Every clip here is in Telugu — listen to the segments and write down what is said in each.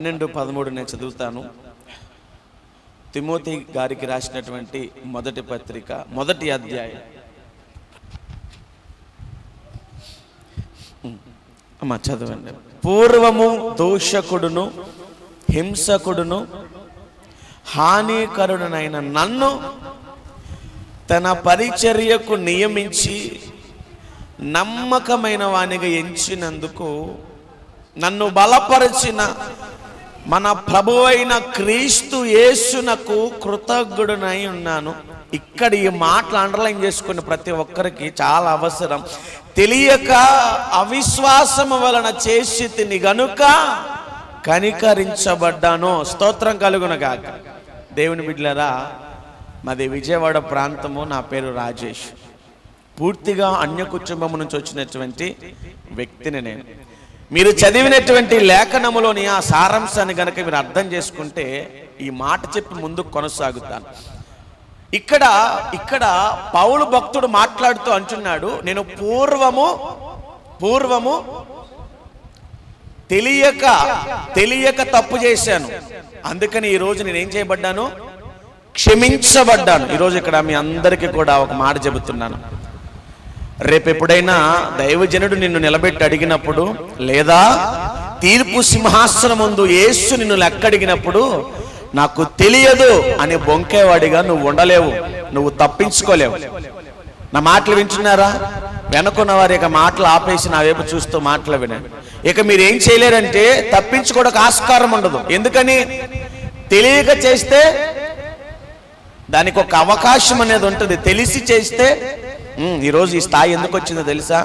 12:13 నేను చదువుతాను. తిమోతి గారికి రాసినటువంటి మొదటి పత్రిక, మొదటి అధ్యాయం. అమ్మా చదవండి. పూర్వము దూషకుడును హింసకుడును హానికరుడనైన నన్ను తన పరిచర్యకు నియమించి నమ్మకమైన వానిగా ఎంచినందుకు నన్ను బలపరిచిన మన ప్రభువైన క్రీస్తు యేసునకు కృతజ్ఞుడనై ఉన్నాను. ఇక్కడ ఈ మాటలు అండర్లైన్ చేసుకుని ప్రతి ఒక్కరికి చాలా అవసరం. తెలియక అవిశ్వాసము వలన చేసి తిని గనుక కనికరించబడ్డాను. స్తోత్రం కలుగునగాక. దేవుని బిడ్డలారా, మాది విజయవాడ ప్రాంతము. నా పేరు రాజేష్. పూర్తిగా అన్య కుటుంబం నుంచి వచ్చినటువంటి వ్యక్తిని నేను. మీరు చదివినటువంటి లేఖనములోని ఆ సారాంశాన్ని గనక మీరు అర్థం చేసుకుంటే ఈ మాట చెప్పి ముందుకు కొనసాగుతాను. ఇక్కడ పౌలు భక్తుడు మాట్లాడుతూ అంటున్నాడు, నేను పూర్వము తెలియక తప్పు చేశాను, అందుకని ఈరోజు నేనేం చేయబడ్డాను? క్షమించబడ్డాను. ఈరోజు ఇక్కడ మీ అందరికీ కూడా ఒక మాట చెబుతున్నాను. రేపు ఎప్పుడైనా దైవజనుడు నిన్ను నిలబెట్టి అడిగినప్పుడు, లేదా తీర్పు సింహాసనం ముందు యేసు నిన్ను లెక్కడిగినప్పుడు, నాకు తెలియదు అని బొంకేవాడిగా నువ్వు ఉండలేవు, నువ్వు తప్పించుకోలేవు. నా మాటలు వింటున్నారా? వెనుకున్న వారి యొక్క మాటలు ఆపేసి నా వైపు చూస్తూ మాటలు వినండి. ఇక మీరు ఏం చేయలేరంటే తప్పించుకోవడానికి ఆస్కారం ఉండదు. ఎందుకని? తెలియక చేస్తే దానికి ఒక అవకాశం అనేది ఉంటుంది. తెలిసి చేస్తే ఈరోజు ఈ స్థాయి ఎందుకు వచ్చిందో తెలుసా?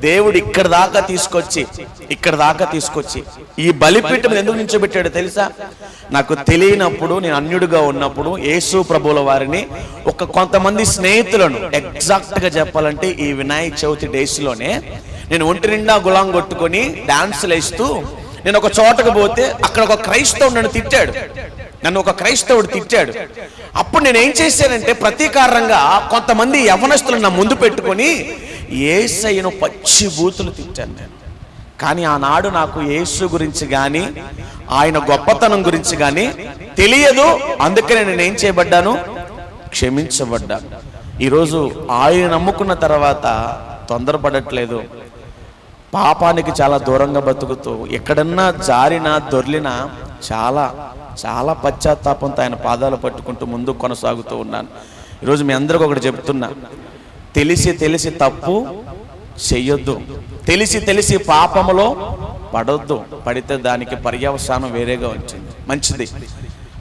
దేవుడు ఇక్కడ దాకా తీసుకొచ్చి ఈ బలిపీఠం ఎందుకు నిల్చోబెట్టాడు తెలుసా? నాకు తెలియనప్పుడు, నేను అన్యుడిగా ఉన్నప్పుడు యేసు ప్రభువుల వారిని కొంతమంది స్నేహితులను, ఎగ్జాక్ట్గా చెప్పాలంటే ఈ వినాయక చవితి డేస్లోనే నేను ఒంటి నిండా గులాం కొట్టుకొని డాన్సులు వేస్తూ నేను ఒక చోటకు పోతే అక్కడ ఒక క్రైస్తవుడు నన్ను ఒక క్రైస్తవుడు తిట్టాడు. అప్పుడు నేను ఏం చేశానంటే ప్రతీకారంగా కొంతమంది యవనస్తులను నా ముందు పెట్టుకొని యేసయ్యను పచ్చి బూతులు తిట్టాను నేను. కానీ ఆనాడు నాకు యేసు గురించి కానీ ఆయన గొప్పతనం గురించి కానీ తెలియదు. అందుకనే నేను ఏం చేయబడ్డాను? క్షమించబడ్డాను. ఈరోజు ఆయన నమ్ముకున్న తర్వాత తొందరపడట్లేదు, పాపానికి చాలా దూరంగా బతుకుతూ ఎక్కడన్నా జారినా దొర్లినా చాలా పశ్చాత్తాపంతో ఆయన పాదాలు పట్టుకుంటూ ముందుకు కొనసాగుతూ ఉన్నాను. ఈరోజు మీ అందరికీ ఒకటి చెప్తున్నా, తెలిసి తప్పు చెయ్యొద్దు, తెలిసి పాపములో పడొద్దు. పడితే దానికి పర్యవసానం వేరేగా వచ్చింది. మంచిది.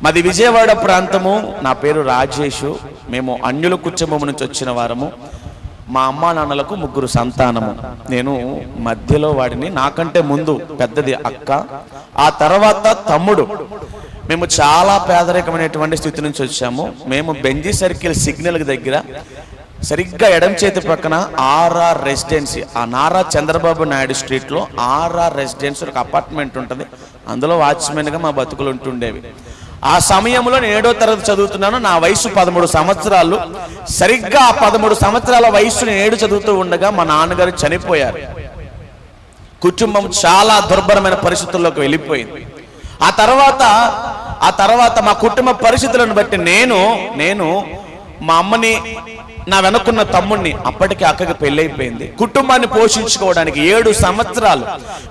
మాది విజయవాడ ప్రాంతము. నా పేరు రాజేషు. మేము అన్యుల కుటుంబం నుంచి వచ్చిన వారము. మా అమ్మా నాన్నలకు 3 సంతానము. నేను మధ్యలో వాడిని. నాకంటే ముందు పెద్దది అక్క, ఆ తర్వాత తమ్ముడు. మేము చాలా పేదరికమైనటువంటి స్థితి నుంచి వచ్చాము. మేము బెంజీ సర్కిల్ సిగ్నల్ దగ్గర సరిగ్గా ఎడం చేతి పక్కన ఆర్ఆర్ రెసిడెన్సీ, ఆ నారా చంద్రబాబు నాయుడు స్ట్రీట్లో ఆర్ఆర్ రెసిడెన్సీ ఒక అపార్ట్మెంట్ ఉంటుంది. అందులో వాచ్మెన్గా మా బతుకులు ఉంటుండేవి. ఆ సమయంలో నేను 7వ తరగతి చదువుతున్నాను. నా వయసు 13 సంవత్సరాలు. సరిగ్గా ఆ 13 సంవత్సరాల వయసు నేను 7 చదువుతూ ఉండగా మా నాన్నగారు చనిపోయారు. కుటుంబం చాలా దుర్భరమైన పరిస్థితుల్లోకి వెళ్ళిపోయింది. ఆ తర్వాత మా కుటుంబ పరిస్థితులను బట్టి నేను మా అమ్మని, నా వెనుకున్న తమ్ముడిని, అప్పటికి అక్కకి పెళ్ళైపోయింది, కుటుంబాన్ని పోషించుకోవడానికి 7 సంవత్సరాలు.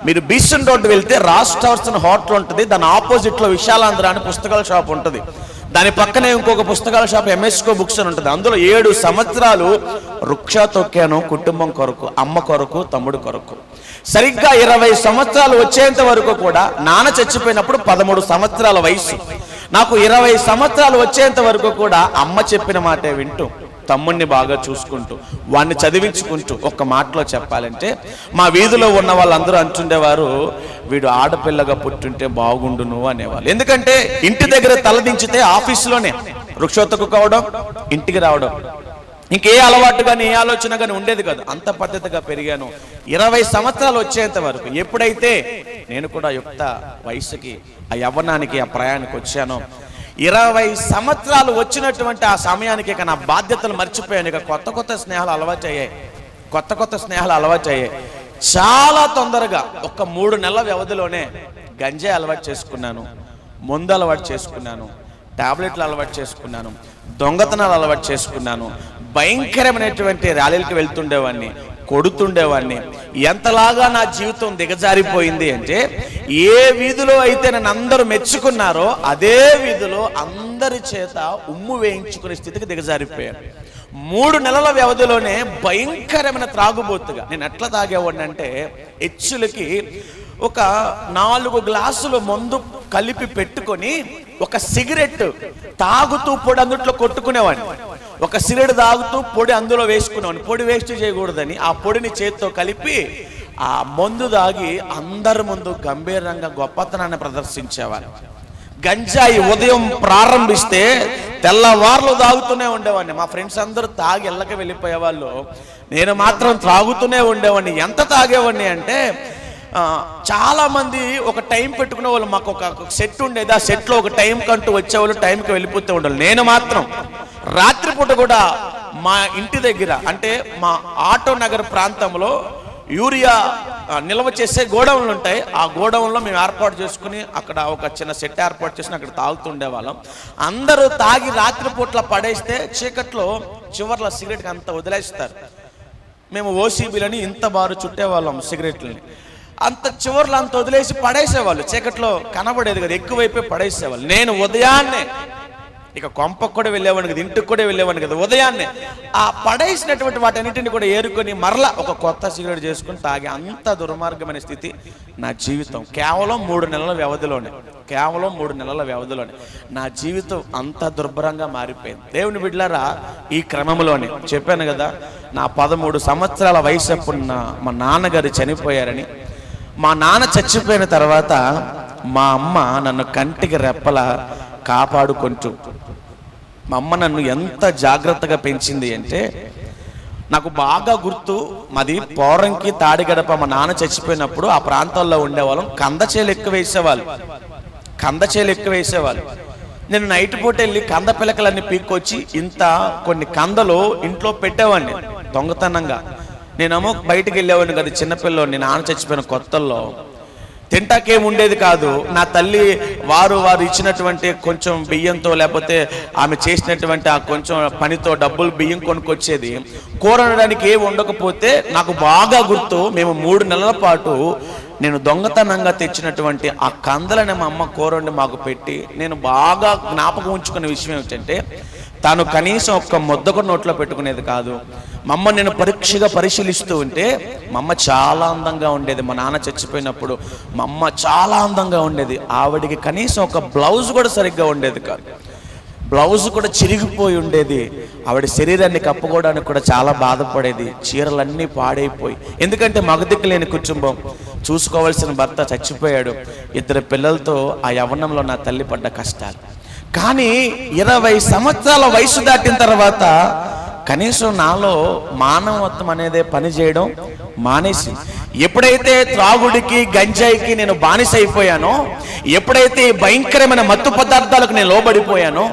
మీరు బీసన్ రోడ్డు వెళ్తే రాజ్ టవర్స్ హోటల్ ఉంటుంది, దాని ఆపోజిట్ లో విశాలాంధ్ర అని పుస్తకాల షాప్ ఉంటుంది. దాని పక్కనే ఇంకొక పుస్తకాల షాప్ ఎంఎస్కో బుక్స్ అని ఉంటుంది. అందులో 7 సంవత్సరాలు రుక్షా తొక్కాను, కుటుంబం కొరకు, అమ్మ కొరకు, తమ్ముడు కొరకు. సరిగ్గా 20 సంవత్సరాలు వచ్చేంత వరకు కూడా, నాన్న చచ్చిపోయినప్పుడు 13 సంవత్సరాల వయసు, నాకు 20 సంవత్సరాలు వచ్చేంత వరకు కూడా అమ్మ చెప్పిన మాటే వింటూ, తమ్ముడిని బాగా చూసుకుంటూ, వాడిని చదివించుకుంటూ, ఒక్క మాటలో చెప్పాలంటే మా వీధిలో ఉన్న వాళ్ళందరూ అంటుండేవారు, వీడు ఆడపిల్లగా పుట్టుంటే బాగుండును అనేవాళ్ళు. ఎందుకంటే ఇంటి దగ్గర తలదించితే ఆఫీసులోనే వృక్షోత్తకు కావడం, ఇంటికి రావడం, ఇంకే అలవాటు కానీ ఏ ఆలోచన కానీ ఉండేది కాదు. అంత పద్ధతిగా పెరిగాను 20 సంవత్సరాలు వచ్చేంత వరకు. ఎప్పుడైతే నేను కూడా యుక్త వయసుకి, ఆ యవ్వనానికి, ఆ ప్రయాణానికి వచ్చానో, 20 సంవత్సరాలు వచ్చినటువంటి ఆ సమయానికి ఇక నా బాధ్యతలు మర్చిపోయాను. ఇక కొత్త స్నేహాలు అలవాటు అయ్యాయి. చాలా తొందరగా ఒక 3 నెలల వ్యవధిలోనే గంజాయి అలవాటు చేసుకున్నాను, మందు అలవాటు చేసుకున్నాను, టాబ్లెట్లు అలవాటు చేసుకున్నాను, దొంగతనాలు అలవాటు చేసుకున్నాను, భయంకరమైనటువంటి ర్యాలీలకు వెళ్తుండేవాడిని, కొడుతుండేవాడిని. ఎంతలాగా నా జీవితం దిగజారిపోయింది అంటే, ఏ వీధిలో అయితే నన్ను అందరూ మెచ్చుకున్నారో అదే వీధిలో అందరి చేత ఉమ్ము వేయించుకునే స్థితికి దిగజారిపోయాను. 3 నెలల వ్యవధిలోనే భయంకరమైన త్రాగుబోతుగా. నేను ఎట్లా తాగేవాడిని అంటే, హెచ్చులకి ఒక 4 గ్లాసులు మందు కలిపి పెట్టుకొని ఒక సిగరెట్ తాగుతూ పొడి అందుట్లో కొట్టుకునేవాడిని. ఒక సిగరెట్ తాగుతూ పొడి అందులో వేసుకునేవాడిని. పొడి వేస్ట్ చేయకూడదని ఆ పొడిని చేతితో కలిపి ఆ మందు తాగి అందరి ముందు గంభీరంగా గొప్పతనాన్ని ప్రదర్శించేవారు. గంజాయి ఉదయం ప్రారంభిస్తే తెల్లవార్లు తాగుతూనే ఉండేవాడిని. మా ఫ్రెండ్స్ అందరూ తాగి ఇళ్ళకి వెళ్ళిపోయేవాళ్ళు, నేను మాత్రం తాగుతూనే ఉండేవాడిని. ఎంత తాగేవాడిని అంటే, చాలా మంది ఒక టైం పెట్టుకునే వాళ్ళు. మాకు ఒక సెట్ ఉండేది, ఆ సెట్లో ఒక టైం కంటూ వచ్చేవాళ్ళు, టైంకి వెళ్ళిపోతూ ఉండాలి. నేను మాత్రం రాత్రిపూట కూడా మా ఇంటి దగ్గర, అంటే మా ఆటో నగర్ ప్రాంతంలో యూరియా నిల్వ చేసే గోడౌన్లు ఉంటాయి. ఆ గోడౌన్లో మేము ఏర్పాటు చేసుకుని అక్కడ ఒక చిన్న సెట్ ఏర్పాటు చేసుకుని అక్కడ తాగుతుండే వాళ్ళం. అందరూ తాగి రాత్రిపూట్ల పడేస్తే చీకట్లో చివర్ల సిగరెట్కి అంత వదిలేస్తారు. మేము ఓసీబీలని ఇంత బారు చుట్టేవాళ్ళం సిగరెట్లని. అంత చివర్లు అంత వదిలేసి పడేసేవాళ్ళు. చీకట్లో కనబడేది కదా, ఎక్కువైపోయి పడేసేవాళ్ళు. నేను ఉదయాన్నే ఇక కొంపకు కూడా వెళ్ళేవాడిని కదా, ఇంటికి కూడా వెళ్ళేవాడిని కదా, ఉదయాన్నే ఆ పడేసినటువంటి వాటన్నిటిని కూడా ఏరుకొని మరలా ఒక కొత్త సిగరెట్ చేసుకుని తాగి, అంత దుర్మార్గమైన స్థితి నా జీవితం. కేవలం 3 నెలల వ్యవధిలోనే, కేవలం 3 నెలల వ్యవధిలోనే నా జీవితం అంత దుర్భరంగా మారిపోయింది. దేవుని బిడ్డలారా, ఈ క్రమంలోనే చెప్పాను కదా, నా 13 సంవత్సరాల వయసు అప్పుడు మా నాన్నగారు చనిపోయారని. మా నాన్న చచ్చిపోయిన తర్వాత మా అమ్మ నన్ను కంటికి రెప్పలా కాపాడుకుంటూ, మా అమ్మ నన్ను ఎంత జాగ్రత్తగా పెంచింది అంటే, నాకు బాగా గుర్తు, మాది పోరంకి తాడిగడప. మా నాన్న చచ్చిపోయినప్పుడు ఆ ప్రాంతాల్లో ఉండేవాళ్ళం. కందచేలు ఎక్కువ వేసేవాళ్ళు. నేను నైట్ పూట వెళ్ళి కంద పిలకలన్నీ పీక్కొచ్చి ఇంత కొన్ని కందలు ఇంట్లో పెట్టేవాడిని దొంగతనంగా. నేనేమో బయటకు వెళ్ళేవాడిని కదా, చిన్నపిల్లని. నాన్న చచ్చిపోయిన కొత్తల్లో తింటాకేం ఉండేది కాదు. నా తల్లి వారు ఇచ్చినటువంటి కొంచెం బియ్యంతో, లేకపోతే ఆమె చేసినటువంటి ఆ కొంచెం పనితో డబ్బులు బియ్యం కొనుక్కొచ్చేది. కూర వండడానికి ఏమి ఉండకపోతే నాకు బాగా గుర్తు, మేము 3 నెలల పాటు నేను దొంగతనంగా తెచ్చినటువంటి ఆ కందలని మా అమ్మ కూర వండి మాకు పెట్టి, నేను బాగా జ్ఞాపకం ఉంచుకునే విషయం ఏమిటంటే, తాను కనీసం ఒక్క ముద్ద కూడా నోట్లో పెట్టుకునేది కాదు. మా అమ్మ నేను పరీక్షగా పరిశీలిస్తూ ఉంటే, మా అమ్మ చాలా అందంగా ఉండేది. మా నాన్న చచ్చిపోయినప్పుడు మా అమ్మ చాలా అందంగా ఉండేది. ఆవిడికి కనీసం ఒక బ్లౌజ్ కూడా సరిగ్గా ఉండేది కాదు. బ్లౌజ్ కూడా చిరిగిపోయి ఉండేది. ఆవిడ శరీరాన్ని కప్పుకోవడానికి కూడా చాలా బాధపడేది. చీరలన్నీ పాడైపోయి, ఎందుకంటే మగదిక్కు లేని కుటుంబం, చూసుకోవాల్సిన భర్త చచ్చిపోయాడు. 2 పిల్లలతో ఆ యవ్వనంలో నా తల్లి పడ్డ కష్టాలు. కానీ 20 సంవత్సరాల వయసు దాటిన తర్వాత కనీసం నాలో మానవత్వం అనేది పని చేయడం మానేసి, ఎప్పుడైతే త్రాగుడికి గంజాయికి నేను బానిస అయిపోయానో, ఎప్పుడైతే భయంకరమైన మత్తు పదార్థాలకు నేను లోబడిపోయానో,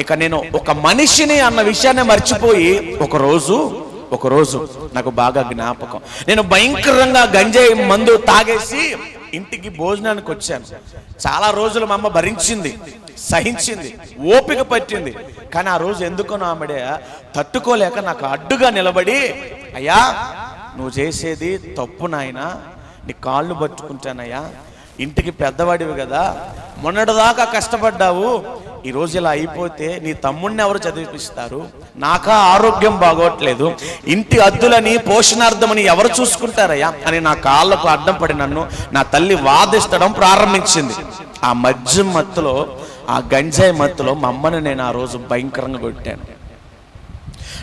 ఇక నేను ఒక మనిషిని అన్న విషయాన్ని మర్చిపోయి, ఒక రోజు నాకు బాగా జ్ఞాపకం, నేను భయంకరంగా గంజాయి మందు తాగేసి ఇంటికి భోజనానికి వచ్చాను. చాలా రోజులు మా అమ్మ భరించింది, సహించింది, ఓపిక పట్టింది. కానీ ఆ రోజు ఎందుకనో ఆమెడే తట్టుకోలేక నాకు అడ్డుగా నిలబడి, అయ్యా నువ్వు చేసేది తప్పు నాయనా, నీ కాళ్ళు పట్టుకుంటానయ్యా, ఇంటికి పెద్దవాడివి కదా, మొన్నటిదాకా కష్టపడ్డావు, ఈరోజు ఇలా అయిపోతే నీ తమ్ముడిని ఎవరు చదివిపిస్తారు, నాకా ఆరోగ్యం బాగోట్లేదు, ఇంటి అద్దులని పోషణార్థమని ఎవరు చూసుకుంటారయ్యా అని నా కాళ్ళకు అడ్డం పడి నన్ను నా తల్లి వాదిస్తడం ప్రారంభించింది. ఆ మద్యం మత్తులో, ఆ గంజాయి మత్తులో మా అమ్మని నేను ఆ రోజు భయంకరంగా కొట్టాను.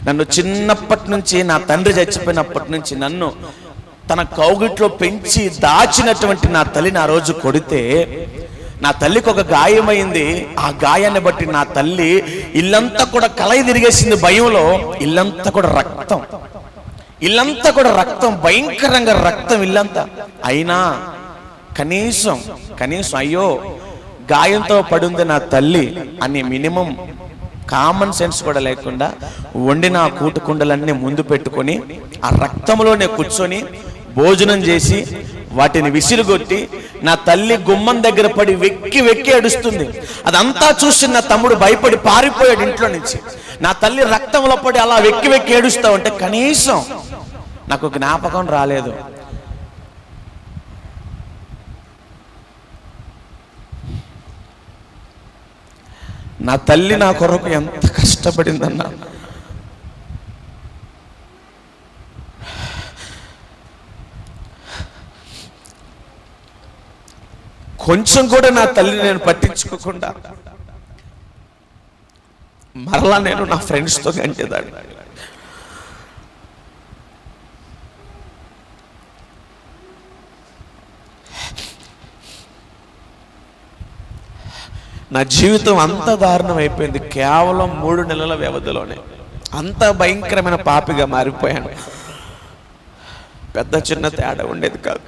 నన్ను చిన్నప్పటి నుంచి, నా తండ్రి చచ్చిపోయినప్పటి నుంచి నన్ను తన కౌగిట్లో పెంచి దాచినటువంటి నా తల్లిని ఆ రోజు కొడితే, నా తల్లికి ఒక గాయమైంది. ఆ గాయాన్ని బట్టి నా తల్లి ఇల్లంతా కూడా కలయి తిరిగేసింది భయంలో. ఇల్లంతా కూడా రక్తం, భయంకరంగా రక్తం ఇల్లంతా. అయినా కనీసం అయ్యో గాయంతో పడుంది నా తల్లి అని మినిమం కామన్ సెన్స్ కూడా లేకుండా వండిన ఆ కూటుకుండలన్నీ ముందు పెట్టుకొని ఆ రక్తంలోనే కూర్చొని భోజనం చేసి వాటిని విసిరుగొట్టి నా తల్లి గుమ్మం దగ్గర పడి వెక్కి వెక్కి ఏడుస్తుంది. అదంతా చూసి నా తమ్ముడు భయపడి పారిపోయాడు ఇంట్లో నుంచి. నా తల్లి రక్తంలో పడి అలా వెక్కి వెక్కి ఏడుస్తా ఉంటే కనీసం నాకు జ్ఞాపకం రాలేదు. నా తల్లి నా కొరకు ఎంత కష్టపడిందన్నా. కొంచెం కూడా నా తల్లిని నేను పట్టించుకోకుండా మరలా నేను నా ఫ్రెండ్స్తో గంటేదాన్ని. నా జీవితం అంత దారుణం అయిపోయింది కేవలం 3 నెలల వ్యవధిలోనే. అంత భయంకరమైన పాపిగా మారిపోయాను. పెద్ద చిన్న తేడా ఉండేది కాదు.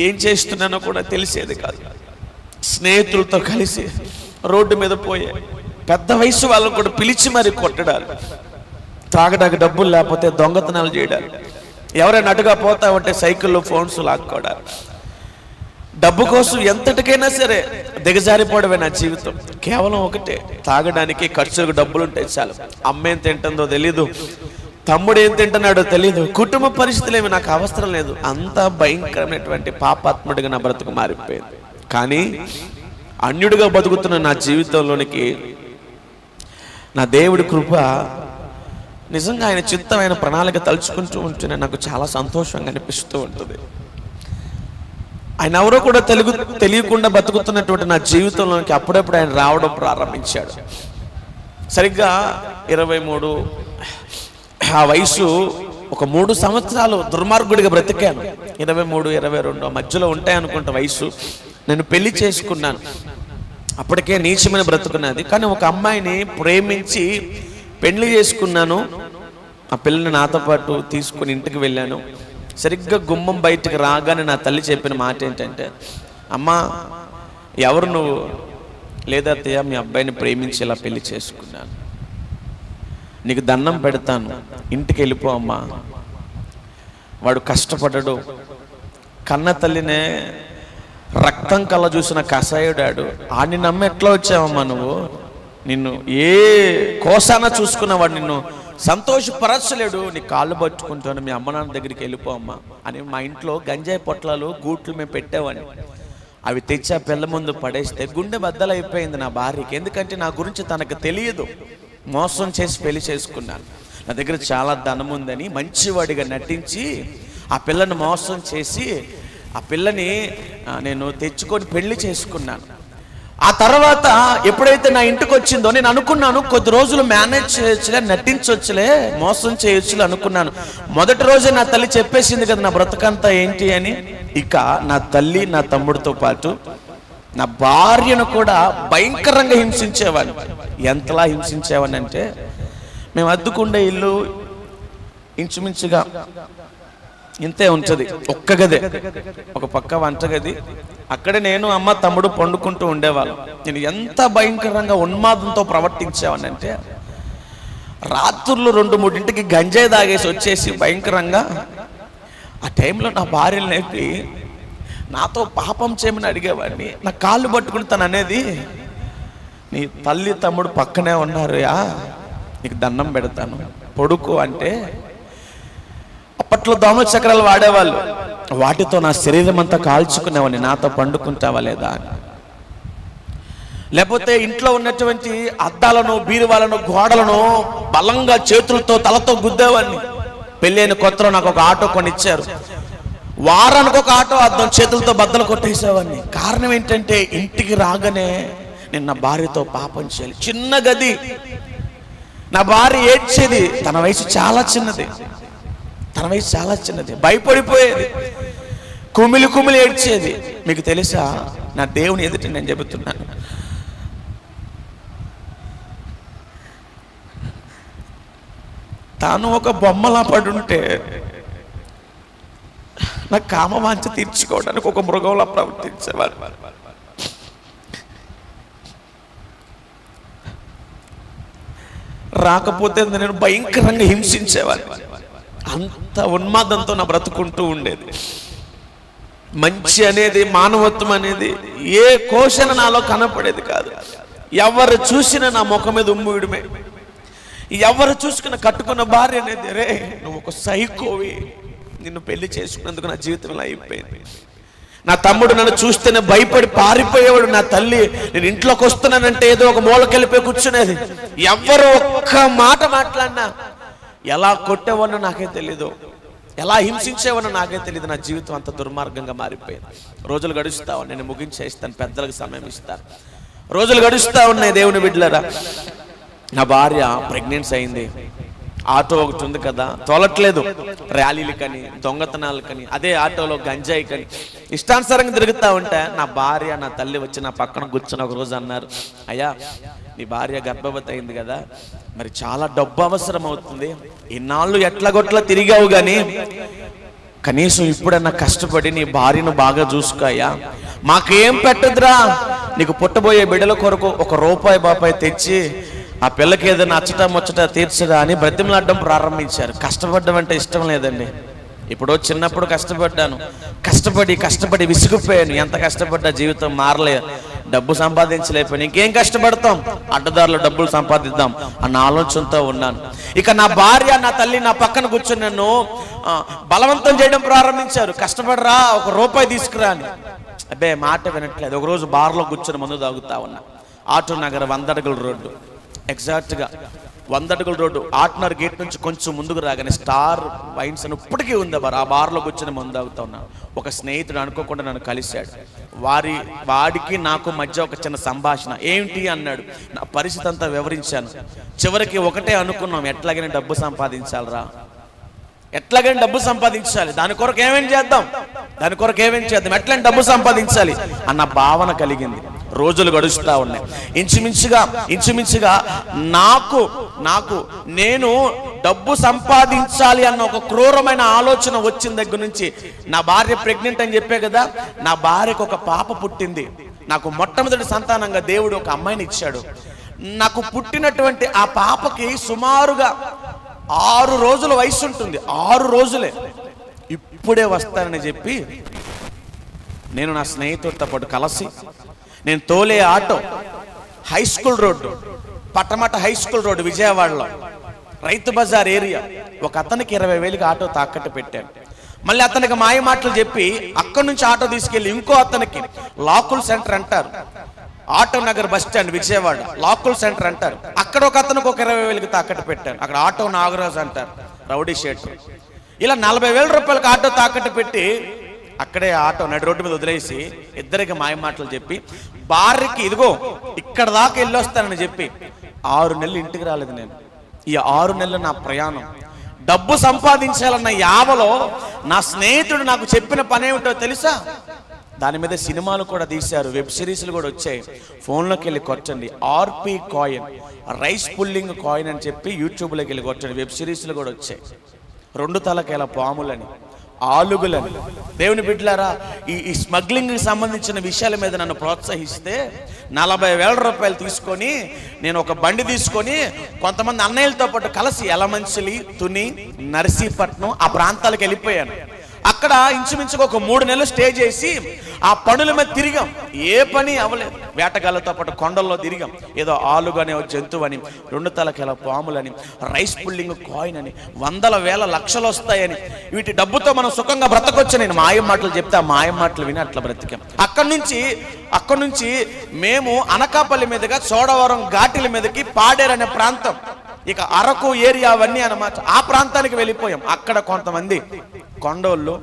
ఏం చేస్తున్నానో కూడా తెలిసేది కాదు. స్నేహితులతో కలిసి రోడ్డు మీద పోయే పెద్ద వయసు వాళ్ళని కూడా పిలిచి మరి కొట్టడాలు, తాగడానికి డబ్బులు లేకపోతే దొంగతనాలు చేయడాలు, ఎవరైనా అటుగా పోతా ఉంటే సైకిల్లో ఫోన్స్ లాక్కోవడాలు, డబ్బు కోసం ఎంతటికైనా సరే దిగజారిపోవడమే నా జీవితం. కేవలం ఒకటే, తాగడానికి ఖర్చులకు డబ్బులు ఉంటాయి చాలు. అమ్మ ఏం తింటుందో తెలీదు, తమ్ముడు ఏం తింటున్నాడో తెలీదు, కుటుంబ పరిస్థితులు ఏమి నాకు అవసరం లేదు. అంత భయంకరమైనటువంటి పాపాత్ముడిగా నా బ్రతుకు మారిపోయింది. కానీ అన్యుడిగా బతుకుతున్న నా జీవితంలోనికి నా దేవుడి కృప, నిజంగా ఆయన చిత్తం, ఆయన ప్రణాళిక తలుచుకుంటూ ఉంటేనే నాకు చాలా సంతోషంగా అనిపిస్తూ ఉంటుంది. ఆయన ఎవరో కూడా తెలియకుండా బతుకుతున్నటువంటి నా జీవితంలోనికి అప్పుడప్పుడు ఆయన రావడం ప్రారంభించాడు. సరిగ్గా 23 ఆ వయసు, ఒక 3 సంవత్సరాలు దుర్మార్గుడిగా బ్రతికాను. 23, 22 మధ్యలో ఉంటాయనుకుంటా వయసు. నేను పెళ్లి చేసుకున్నాను. అప్పటికే నీచమైన బ్రతుకున్నది. కానీ ఒక అమ్మాయిని ప్రేమించి పెళ్లి చేసుకున్నాను. ఆ పిల్లని నాతో పాటు తీసుకుని ఇంటికి వెళ్ళాను. సరిగ్గా గుమ్మం బయటకు రాగానే నా తల్లి చెప్పిన మాట ఏంటంటే, అమ్మా ఎవరు నువ్వు? లేదత్తయ్య, మీ అబ్బాయిని ప్రేమించి ఇలా పెళ్లి చేసుకున్నాను, నీకు దండం పెడతాను, ఇంటికి వెళ్ళిపో అమ్మా, వాడు కష్టపడ్డాడు, కన్న తల్లినే రక్తం కళ్ళ చూసిన కషాయుడాడు, ఆడిని నమ్మి ఎట్లా వచ్చావమ్మా నువ్వు? నిన్ను ఏ కోసాన చూసుకున్నవాడు నిన్ను సంతోషపరచలేడు, నీ కాళ్ళు పట్టుకుంటాను, మీ అమ్మ నాన్న దగ్గరికి వెళ్ళిపో అమ్మా అని. మా ఇంట్లో గంజాయి పొట్లాలు గూట్లు మేము పెట్టేవాడిని. అవి తెచ్చి ఆ పిల్ల ముందు పడేస్తే గుండె బద్దలైపోయింది నా భార్యకి. ఎందుకంటే నా గురించి తనకు తెలియదు. మోసం చేసి పెళ్లి చేసుకున్నాను. నా దగ్గర చాలా ధనం ఉందని మంచివాడిగా నటించి ఆ పిల్లని మోసం చేసి ఆ పిల్లని నేను తెచ్చుకొని పెళ్లి చేసుకున్నాను. ఆ తర్వాత ఎప్పుడైతే నా ఇంటికి వచ్చిందో నేను అనుకున్నాను, కొద్ది రోజులు మేనేజ్ చేయొచ్చులే, నటించవచ్చులే, మోసం చేయొచ్చులే అనుకున్నాను. మొదటి రోజే నా తల్లి చెప్పేసింది కదా నా బ్రతకంతా ఏంటి అని. ఇక నా తల్లి, నా తమ్ముడితో పాటు నా భార్యను కూడా భయంకరంగా హింసించేవాడిని. ఎంతలా హింసించేవాడిని అంటే, మేము అద్దుకుండే ఇల్లు ఇంచుమించుగా ఇంతే ఉంటుంది, ఒక్క గదే, ఒక పక్క వంటగది. అక్కడే నేను, అమ్మ, తమ్ముడు పండుకుంటూ ఉండేవాళ్ళం. నేను ఎంత భయంకరంగా ఉన్మాదంతో ప్రవర్తించేవాడిని అంటే, రాత్రులు 2-3 గంజాయి తాగేసి వచ్చేసి భయంకరంగా ఆ టైంలో నా భార్యలు నేర్పి నాతో పాపం చేయమని అడిగేవాడిని. నా కాళ్ళు పట్టుకుని తను అనేది, నీ తల్లి తమ్ముడు పక్కనే ఉన్నారు, నీకు దండం పెడతాను పొడుకు అంటే. అప్పట్లో దోమ చక్రాలు వాడేవాళ్ళు, వాటితో నా శరీరం అంతా కాల్చుకునేవాడిని, నాతో పండుకుంటావా లేదా అని. లేకపోతే ఇంట్లో ఉన్నటువంటి అద్దాలను, బీరువాలను, గోడలను బలంగా చేతులతో తలతో గుద్దేవాడిని. పెళ్ళైన కొత్తలో నాకు ఒక ఆటో కొనిచ్చారు. వారానికి ఒక ఆటో అద్దం చేతులతో బద్దలు కొట్టేసేవాడిని. కారణం ఏంటంటే, ఇంటికి రాగానే నేను నా భార్యతో పాపం చేయాలి. చిన్న గది, నా భార్య ఏడ్చేది. తన వయసు చాలా చిన్నది, భయపడిపోయేది, కుమిలి కుమిలి ఏడ్చేది. మీకు తెలుసా, నా దేవుని ఎదుట నేను చెబుతున్నాను, తాను ఒక బొమ్మలా పడుంటే నా కామవాంఛ తీర్చుకోవడానికి ఒక మృగంలా ప్రవర్తించేవాడు. రాకపోతే నేను భయంకరంగా హింసించేవాడిని. అంత ఉన్మాదంతో నా బ్రతుకుంటూ ఉండేది. మంచి అనేది, మానవత్వం అనేది ఏ కోశన నాలో కనపడేది కాదు. ఎవరు చూసినా నా ముఖం మీద ఉమ్ముడమే. ఎవరు చూసుకున్న కట్టుకున్న భార్య అనేది, రే నువ్వు ఒక సైకోవి, నిన్ను పెళ్లి చేసుకున్నందుకు నా జీవితంలో అయిపోయింది. నా తమ్ముడు నన్ను చూస్తేనే భయపడి పారిపోయేవాడు. నా తల్లి నేను ఇంట్లోకి వస్తున్నానంటే ఏదో ఒక మూలకెళ్ళిపోయి కూర్చునేది. ఎవరు ఒక్క మాట మాట్లాడినా ఎలా కొట్టేవాడినో నాకే తెలీదు, ఎలా హింసించేవాడినో నాకే తెలియదు. నా జీవితం అంత దుర్మార్గంగా మారిపోయింది. రోజులు గడుస్తా ఉన్నాయి, నేను ముగించేస్తాను, పెద్దలకు సమయం ఇస్తాను. రోజులు గడుస్తూ ఉన్నాయి దేవుని బిడ్డలారా. నా భార్య ప్రెగ్నెన్సీ అయింది. ఆటో ఒకటి ఉంది కదా, తోలట్లేదు. ర్యాలీలు కానీ దొంగతనాలు కానీ అదే ఆటోలో గంజాయి కానీ ఇష్టానుసారంగా తిరుగుతూ ఉంటే నా భార్య నా తల్లి వచ్చి నా పక్కన కూర్చొని ఒక రోజు అన్నారు, అయ్యా నీ భార్య గర్భవతి అయింది కదా, మరి చాలా డబ్బు అవసరం అవుతుంది, ఇన్నాళ్ళు ఎట్లగొట్లా తిరిగావు కానీ కనీసం ఇప్పుడన్నా కష్టపడి నీ భార్యను బాగా చూసుకోయా, మాకేం పెట్టదురా, నీకు పుట్టబోయే బిడ్డల కొరకు ₹1 తెచ్చి ఆ పిల్లకి ఏదైనా అచ్చట ముచ్చట తీర్చదా అని బ్రతిమలాడడం ప్రారంభించారు. కష్టపడడం అంటే ఇష్టం లేదండి. ఇప్పుడు చిన్నప్పుడు కష్టపడ్డాను, కష్టపడి విసిగిపోయాను. ఎంత కష్టపడ్డా జీవితం మారలే, డబ్బు సంపాదించలేకపోయాను. ఇంకేం కష్టపడతాం, అడ్డదారులు డబ్బులు సంపాదిద్దాం అన్న ఆలోచనతో ఉన్నాను. ఇక నా భార్య నా తల్లి నా పక్కన కూర్చొని నన్ను బలవంతం చేయడం ప్రారంభించారు. కష్టపడరా, ₹1 తీసుకురా అని. అబ్బే మాట వినట్లేదు. ఒకరోజు బార్లో కూర్చొని మందు తాగుతా ఉన్నా. ఆటో నగర్ 100 అడుగుల రోడ్డు, ఎగ్జాక్ట్గా 100 అడుగుల రోడ్డు. ఆటనర్ గేట్ నుంచి కొంచెం ముందుకు రాగానే స్టార్ వైన్స్ అని ఇప్పటికీ ఉంది బార్. ఆ బార్లో కూర్చొని మందు తాగుతా ఉన్నాను. ఒక స్నేహితుడు అనుకోకుండా నన్ను కలిశాడు. వాడికి నాకు మధ్య ఒక చిన్న సంభాషణ. ఏమిటి అన్నాడు. నా పరిస్థితి అంతా వివరించాను. చివరికి ఒకటే అనుకున్నాం, ఎట్లాగైనా డబ్బు సంపాదించాలరా, ఎట్లాగైనా డబ్బు సంపాదించాలి, దాని కొరకు ఏమేం చేద్దాం, ఎట్లైనా డబ్బు సంపాదించాలి అన్న భావన కలిగింది. రోజులు గడుస్తూ ఉన్నాయి. ఇంచుమించుగా నాకు నేను డబ్బు సంపాదించాలి అన్న ఒక క్రూరమైన ఆలోచన వచ్చిన దగ్గర నుంచి, నా భార్య ప్రెగ్నెంట్ అని చెప్పే కదా, నా భార్యకు ఒక పాప పుట్టింది. నాకు మొట్టమొదటి సంతానంగా దేవుడు ఒక అమ్మాయిని ఇచ్చాడు. నాకు పుట్టినటువంటి ఆ పాపకి సుమారుగా 6 రోజుల వయసు ఉంటుంది. 6 రోజులే. ఇప్పుడే వస్తానని చెప్పి నేను నా స్నేహితుడితో పాటు కలిసి, నేను తోలే auto high school road, Patamata high school road విజయవాడలో రైతు బజార్ ఏరియా, ఒక అతనికి 20,000కి ఆటో తాకట్టు పెట్టాను. మళ్ళీ అతనికి మాయ మాటలు చెప్పి అక్కడి నుంచి ఆటో తీసుకెళ్ళి ఇంకో అతనికి లాకుల్ సెంటర్ అంటారు, auto Nagar bus stand Vijayawada లాకుల్ సెంటర్ అంటారు, అక్కడ ఒక అతనికి ఒక 20,000కి తాకట్టు పెట్టాను. అక్కడ ఆటో నాగరాజు అంటారు, రౌడీ షేట్. ఇలా ₹40,000 ఆటో తాకట్టు పెట్టి అక్కడే ఆటో నడి రోడ్డు మీద వదిలేసి ఇద్దరికి మాయ మాటలు చెప్పి భార్యకి ఇదిగో ఇక్కడ దాకా వెళ్ళొస్తానని చెప్పి 6 నెలలు ఇంటికి రాలేదు నేను. ఈ 6 నెలలు నా ప్రయాణం డబ్బు సంపాదించాలన్న యావలో నా స్నేహితుడు నాకు చెప్పిన పని ఏమిటో తెలుసా? దాని మీద సినిమాలు కూడా తీశారు, వెబ్ సిరీస్లు కూడా వచ్చాయి. ఫోన్లోకి వెళ్ళి కొట్టండి, RP coin, rice pulling coin అని చెప్పి యూట్యూబ్లోకి వెళ్ళి కొట్టండి. వెబ్ సిరీస్లు కూడా వచ్చాయి. 2 తలకాయల పాములని, ఆలుగులని. దేవుని బిడ్డలారా, ఈ స్మగ్లింగ్కి సంబంధించిన విషయాల మీద నన్ను ప్రోత్సహిస్తే ₹40,000 తీసుకొని నేను ఒక బండి తీసుకొని కొంతమంది అన్నయ్యలతో పాటు కలిసి యలమంచిలి, తుని, నర్సీపట్నం ఆ ప్రాంతాలకు వెళ్ళిపోయాను. అక్కడ ఇంచుమించుగా ఒక 3 నెలలు స్టే చేసి ఆ పనుల మీద తిరిగాం. ఏ పని అవ్వలేదు. వేటగాళ్ళతో పాటు కొండల్లో తిరిగాం. ఏదో ఆలుగు అనే జంతువు అని, 2 తలకాయల పాములని, రైస్ పుల్లింగ్ కాయిన్ అని, 100,000 లక్షలు వస్తాయని, వీటి డబ్బుతో మనం సుఖంగా బ్రతకొచ్చు. నేను మాయం మాటలు చెప్తే ఆ మాయం మాటలు విని అట్లా బ్రతికాం. అక్కడి నుంచి మేము అనకాపల్లి మీదుగా చోడవరం ఘాటీల మీదకి పాడేరు అనే ప్రాంతం, ఇక అరకు ఏరియా అవన్నీ అన్నమాట, ఆ ప్రాంతానికి వెళ్ళిపోయాం. అక్కడ కొంతమంది కొండోళ్ళు,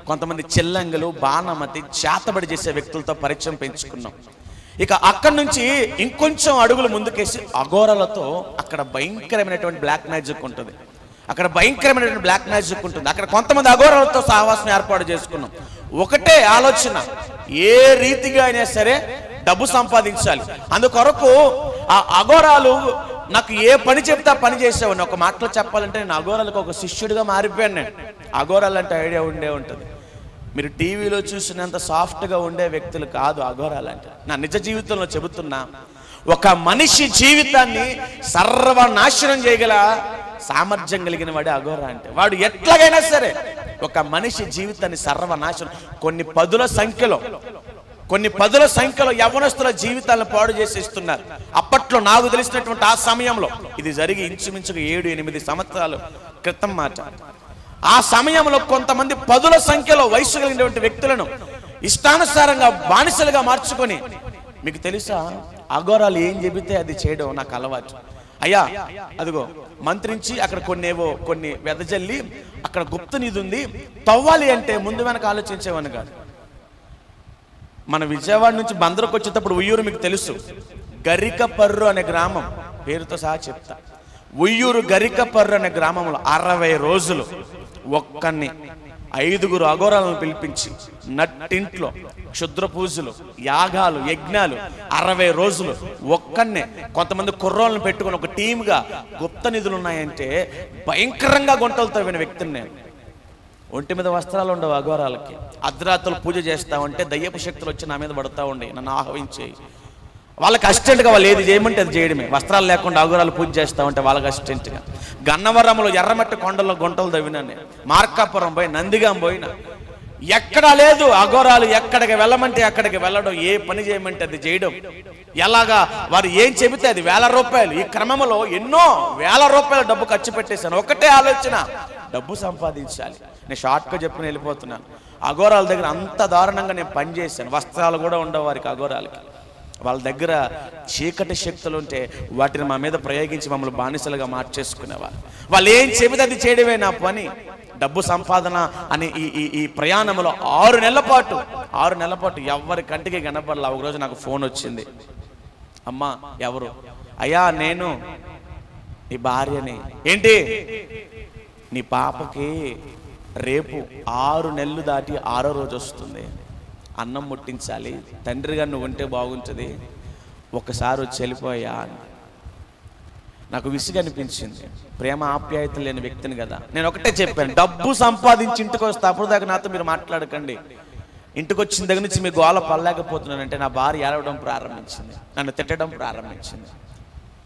కొంతమంది చిల్లంగులు, బాణమతి, చేతబడి చేసే వ్యక్తులతో పరిచయం పెంచుకున్నాం. ఇక అక్కడి నుంచి ఇంకొంచెం అడుగులు ముందుకేసి అఘోరాలతో అక్కడ భయంకరమైనటువంటి బ్లాక్ మ్యాజిక్ ఉంటుంది. అక్కడ కొంతమంది అఘోరాలతో సహవాసం ఏర్పాటు చేసుకున్నాం. ఒకటే ఆలోచన, ఏ రీతిగా అయినా సరే డబ్బు సంపాదించాలి. అందుకొరకు ఆ అఘోరాలు నాకు ఏ పని చెప్తే ఆ పని చేసేవాడిని. ఒక మాటలో చెప్పాలంటే నేను అఘోరాలకు ఒక శిష్యుడిగా మారిపోయాను. నేను అఘోరాలు అంటే ఐడియా ఉంటుంది. మీరు టీవీలో చూసినంత సాఫ్ట్గా ఉండే వ్యక్తులు కాదు అఘోరాలు అంటే. నా నిజ జీవితంలో చెబుతున్నా, ఒక మనిషి జీవితాన్ని సర్వనాశనం చేయగల సామర్థ్యం కలిగిన వాడే అఘోర అంటే. వాడు ఎట్లాగైనా సరే ఒక మనిషి జీవితాన్ని సర్వనాశనం, కొన్ని పదుల సంఖ్యలో యవ్వనస్తుల జీవితాలను పాడు చేసేస్తున్నారు. అప్పట్లో నాకు తెలిసినటువంటి ఆ సమయంలో, ఇది జరిగి ఇంచుమించుగా 7-8 సంవత్సరాల క్రితం మాట. ఆ సమయంలో కొంతమంది పదుల సంఖ్యలో వయసు కలిగినటువంటి వ్యక్తులను ఇష్టానుసారంగా బానిసలుగా మార్చుకొని, మీకు తెలుసా అఘోరాలు ఏం చెబితే అది చేయడం నాకు అలవాటు. అయ్యా అదిగో మంత్రించి అక్కడ కొన్ని వెదజల్లి అక్కడ గుప్త నిధి ఉంది, తవ్వాలి అంటే ముందు వెనక ఆలోచించేవాడిని కాదు. మన విజయవాడ నుంచి బందరకు వచ్చేటప్పుడు ఉయ్యూరు మీకు తెలుసు, గరికపర్రు అనే గ్రామం, పేరుతో సహా చెప్తా. ఉయ్యూరు గరికపర్రు అనే గ్రామంలో 60 రోజులు ఒక్కన్ని 5 అఘోరాలను పిలిపించి నట్టింట్లో క్షుద్ర పూజలు, యాగాలు, యజ్ఞాలు 60 రోజులు ఒక్కన్నే. కొంతమంది కుర్రోళ్ళని పెట్టుకుని ఒక టీమ్గా గుప్త నిధులు ఉన్నాయంటే భయంకరంగా గొంటలు తవ్విన వ్యక్తిని నేను. ఒంటి మీద వస్త్రాలు ఉండవు అఘోరాలకి. అర్ధరాత్రులు పూజ చేస్తామంటే దయ్యపు శక్తులు వచ్చి నా మీద పడుతూ ఉండే, నన్ను ఆహ్వానించేయి. వాళ్ళకి అసిస్టెంట్గా వాళ్ళు ఏది చేయమంటే అది చేయడమే. వస్త్రాలు లేకుండా అఘోరాలు పూజ చేస్తామంటే వాళ్ళకి అసిస్టెంట్గా. గన్నవరంలో ఎర్రమట్టి కొండల్లో గుంటలు తవ్వినాను నేను. మార్కాపురం పోయి, నందిగాం పోయినా, ఎక్కడా లేదు అఘోరాలు. ఎక్కడికి వెళ్ళమంటే అక్కడికి వెళ్ళడం, ఏ పని చేయమంటే అది చేయడం. ఎలాగా వారు ఏం చెబితే అది ₹1000. ఈ క్రమంలో ఎన్నో ₹1000 డబ్బు ఖర్చు పెట్టేశాను. ఒకటే ఆలోచన, డబ్బు సంపాదించాలి. నేను షార్ట్గా చెప్పుకుని వెళ్ళిపోతున్నాను. అఘోరాల దగ్గర అంత దారుణంగా నేను పనిచేశాను. వస్త్రాలు కూడా ఉండవు వారికి అఘోరాలకి. వాళ్ళ దగ్గర చీకటి శక్తులు ఉంటే వాటిని మా మీద ప్రయోగించి మమ్మల్ని బానిసలుగా మార్చేసుకునేవారు. వాళ్ళు ఏం చెబితే అది చేయడమే నా పని. డబ్బు సంపాదన అని ఈ ప్రయాణంలో 6 నెలల పాటు ఎవరి కంటికి కనపడలా. ఒకరోజు నాకు ఫోన్ వచ్చింది, అమ్మా ఎవరు? అయ్యా నేను నీ భార్యని. ఏంటి? నీ పాపకి రేపు 6 నెలలు దాటి 6వ రోజు వస్తుంది, అన్నం ముట్టించాలి, తండ్రిగా నువ్వు ఉంటే బాగుంటుంది, ఒకసారి వచ్చి వెళ్ళిపోయా అని. నాకు విసుగు అనిపించింది. ప్రేమ ఆప్యాయత లేని వ్యక్తిని కదా. నేను ఒకటే చెప్పాను, డబ్బు సంపాదించి ఇంటికి వస్తే అప్పుడు దాకా నాతో మీరు మాట్లాడకండి. ఇంటికి వచ్చిన దగ్గర నుంచి మీ గోల పడలేకపోతున్నానంటే నా భార్య ఏడవడం ప్రారంభించింది, నన్ను తిట్టడం ప్రారంభించింది.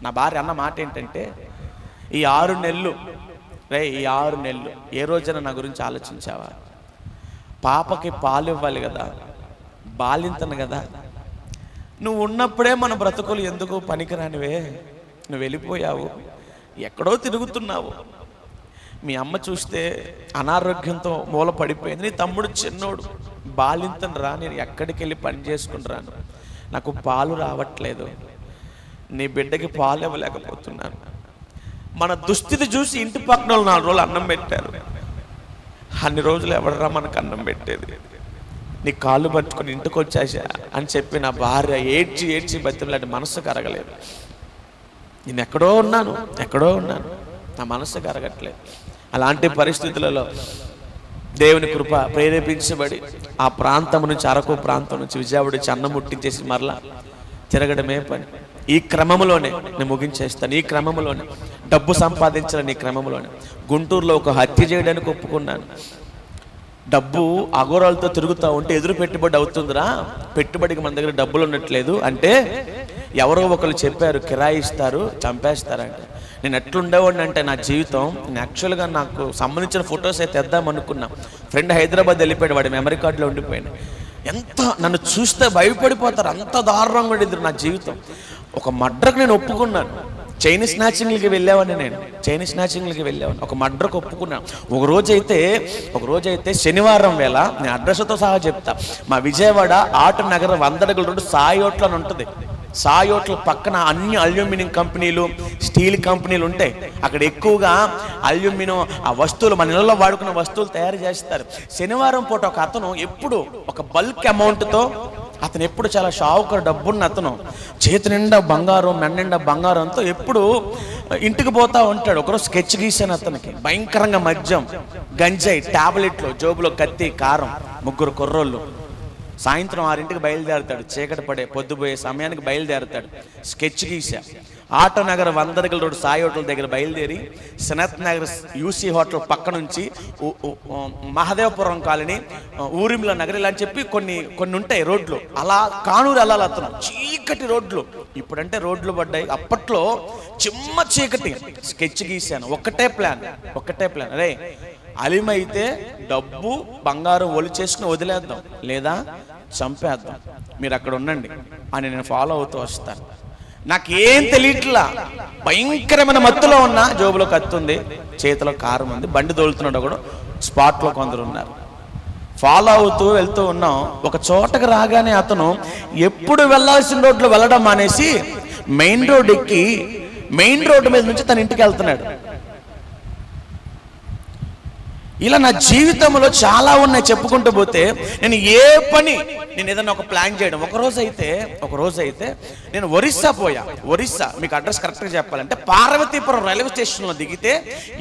నా భార్య అన్న మాట ఏంటంటే, ఈ 6 నెలలు ఈ 6 నెలలు ఏ రోజైనా నా గురించి ఆలోచించావా? పాపకి పాలు ఇవ్వాలి కదా, బాలింతను కదా, నువ్వు ఉన్నప్పుడే మన బ్రతుకులు ఎందుకు పనికిరానివే? నువ్వు వెళ్ళిపోయావు, ఎక్కడో తిరుగుతున్నావు. మీ అమ్మ చూస్తే అనారోగ్యంతో మూల పడిపోయింది, నీ తమ్ముడు చిన్నోడు బాలింతను రా, నేను ఎక్కడికి వెళ్ళి పని చేసుకుని రాను, నాకు పాలు రావట్లేదు, నీ బిడ్డకి పాలు ఇవ్వలేకపోతున్నాను. మన దుస్థితి చూసి ఇంటి పక్కన 4 రోజులు అన్నం పెట్టారు. అన్ని రోజులు ఎవడరా మనకు అన్నం పెట్టేది? నీ కాళ్ళు పట్టుకొని ఇంటికి వచ్చేసా అని చెప్పి నా భార్య ఏడ్చి బతిమలాంటి మనసు కరగలేదు. నేను ఎక్కడో ఉన్నాను, నా మనసు కరగట్లేదు. అలాంటి పరిస్థితులలో దేవుని కృప ప్రేరేపించబడి ఆ ప్రాంతం నుంచి, అరకు ప్రాంతం నుంచి విజయవాడ వచ్చి అన్నం ముట్టించేసి మరలా తిరగడమే పని. ఈ క్రమంలోనే నేను ముగించేస్తాను. ఈ క్రమంలోనే డబ్బు సంపాదించాలని, ఈ క్రమంలోనే గుంటూరులో ఒక హత్య చేయడానికి ఒప్పుకున్నాను. డబ్బు అఘోరాలతో తిరుగుతూ ఉంటే ఎదురు పెట్టుబడి అవుతుందిరా, పెట్టుబడికి మన దగ్గర డబ్బులు ఉండట్లేదు అంటే ఎవరో ఒకరు చెప్పారు కిరాయి ఇస్తారు, చంపేస్తారంటే. నేను ఎట్లుండేవాడిని అంటే నా జీవితం, నేను యాక్చువల్గా నాకు సంబంధించిన ఫొటోస్ అయితే తెద్దాం అనుకున్నా. ఫ్రెండ్ హైదరాబాద్ వెళ్ళిపోయాడు, వాడి మెమరీ కార్డులో ఉండిపోయాడు. ఎంత నన్ను చూస్తే భయపడిపోతారు, అంత దారుణంగా ఉండేది నా జీవితం. ఒక మర్డర్కి నేను ఒప్పుకున్నాను. చైన్ స్నాచింగ్లకి వెళ్ళాను, ఒక మర్డర్కి ఒప్పుకున్నాను. ఒక రోజైతే శనివారం వేళ, నేను అడ్రస్తో సహా చెప్తా, మా విజయవాడ ఆటో నగర 100 అడుగుల రోడ్డు సాయి హోటల్ అని ఉంటుంది. సాయి హోటల్ పక్కన అన్ని అల్యూమినియం కంపెనీలు, స్టీల్ కంపెనీలు ఉంటాయి. అక్కడ ఎక్కువగా అల్యూమినియం ఆ వస్తువులు, మన ఇళ్ళలో వాడుకున్న వస్తువులు తయారు చేస్తారు. శనివారం పూట ఒక అతను ఎప్పుడు ఒక బల్క్ అమౌంట్తో, అతను ఎప్పుడు చాలా షావుకర్ డబ్బున్న అతను, చేతి నిండా బంగారం, మెన్నిండా బంగారంతో ఎప్పుడు ఇంటికి పోతా ఉంటాడు. ఒకరోజు స్కెచ్ గీసాను అతనికి. భయంకరంగా మద్యం, గంజాయి, టాబ్లెట్లు, జోబులో కత్తి, కారం, 3 కుర్రోళ్ళు. సాయంత్రం 6ంటికి బయలుదేరుతాడు, చీకటి పడే పొద్దుపోయే సమయానికి బయలుదేరుతాడు. స్కెచ్ గీసా. ఆటో నగర్ 100 అడుగుల రోడ్డు సాయి హోటల్ దగ్గర బయలుదేరి సనత్ నగర్ యూసీ హోటల్ పక్క నుంచి మహదేవపురం కాలనీ, ఊరిమిల నగర్ ఇలా అని చెప్పి కొన్ని ఉంటాయి రోడ్లు. అలా కానూరు వెళ్ళాలి అతను. చీకటి రోడ్లు, ఇప్పుడంటే రోడ్లు పడ్డాయి, అప్పట్లో చిమ్మ చీకటి. స్కెచ్ గీశాను, ఒకటే ప్లాన్. అరే అలిమైతే డబ్బు బంగారం ఒలి చేసుకుని వదిలేద్దాం, లేదా చంపేద్దాం, మీరు అక్కడ ఉండండి అని నేను ఫాలో అవుతూ వస్తాను. నాకేం తెలియట్లా, భయంకరమైన మత్తులో ఉన్నా. జోబులో కత్తి ఉంది, చేతిలో కారం ఉంది, బండి తోలుతున్నాడు ఒకడు, స్పాట్లో కొందరు ఉన్నారు. ఫాలో అవుతూ వెళ్తూ ఉన్నాం. ఒక చోటకు రాగానే అతను ఎప్పుడు వెళ్ళాల్సిన రోడ్లో వెళ్ళడం మానేసి మెయిన్ రోడ్ ఎక్కి మెయిన్ రోడ్డు మీద నుంచి తన ఇంటికి వెళ్తున్నాడు. ఇలా నా జీవితంలో చాలా ఉన్నాయి చెప్పుకుంటూ పోతే. నేను ఏదైనా ఒక ప్లాన్ చేయడం. ఒక రోజు అయితే నేను ఒరిస్సా పోయా. ఒరిస్సా మీకు అడ్రస్ కరెక్ట్గా చెప్పాలంటే పార్వతీపురం రైల్వే స్టేషన్లో దిగితే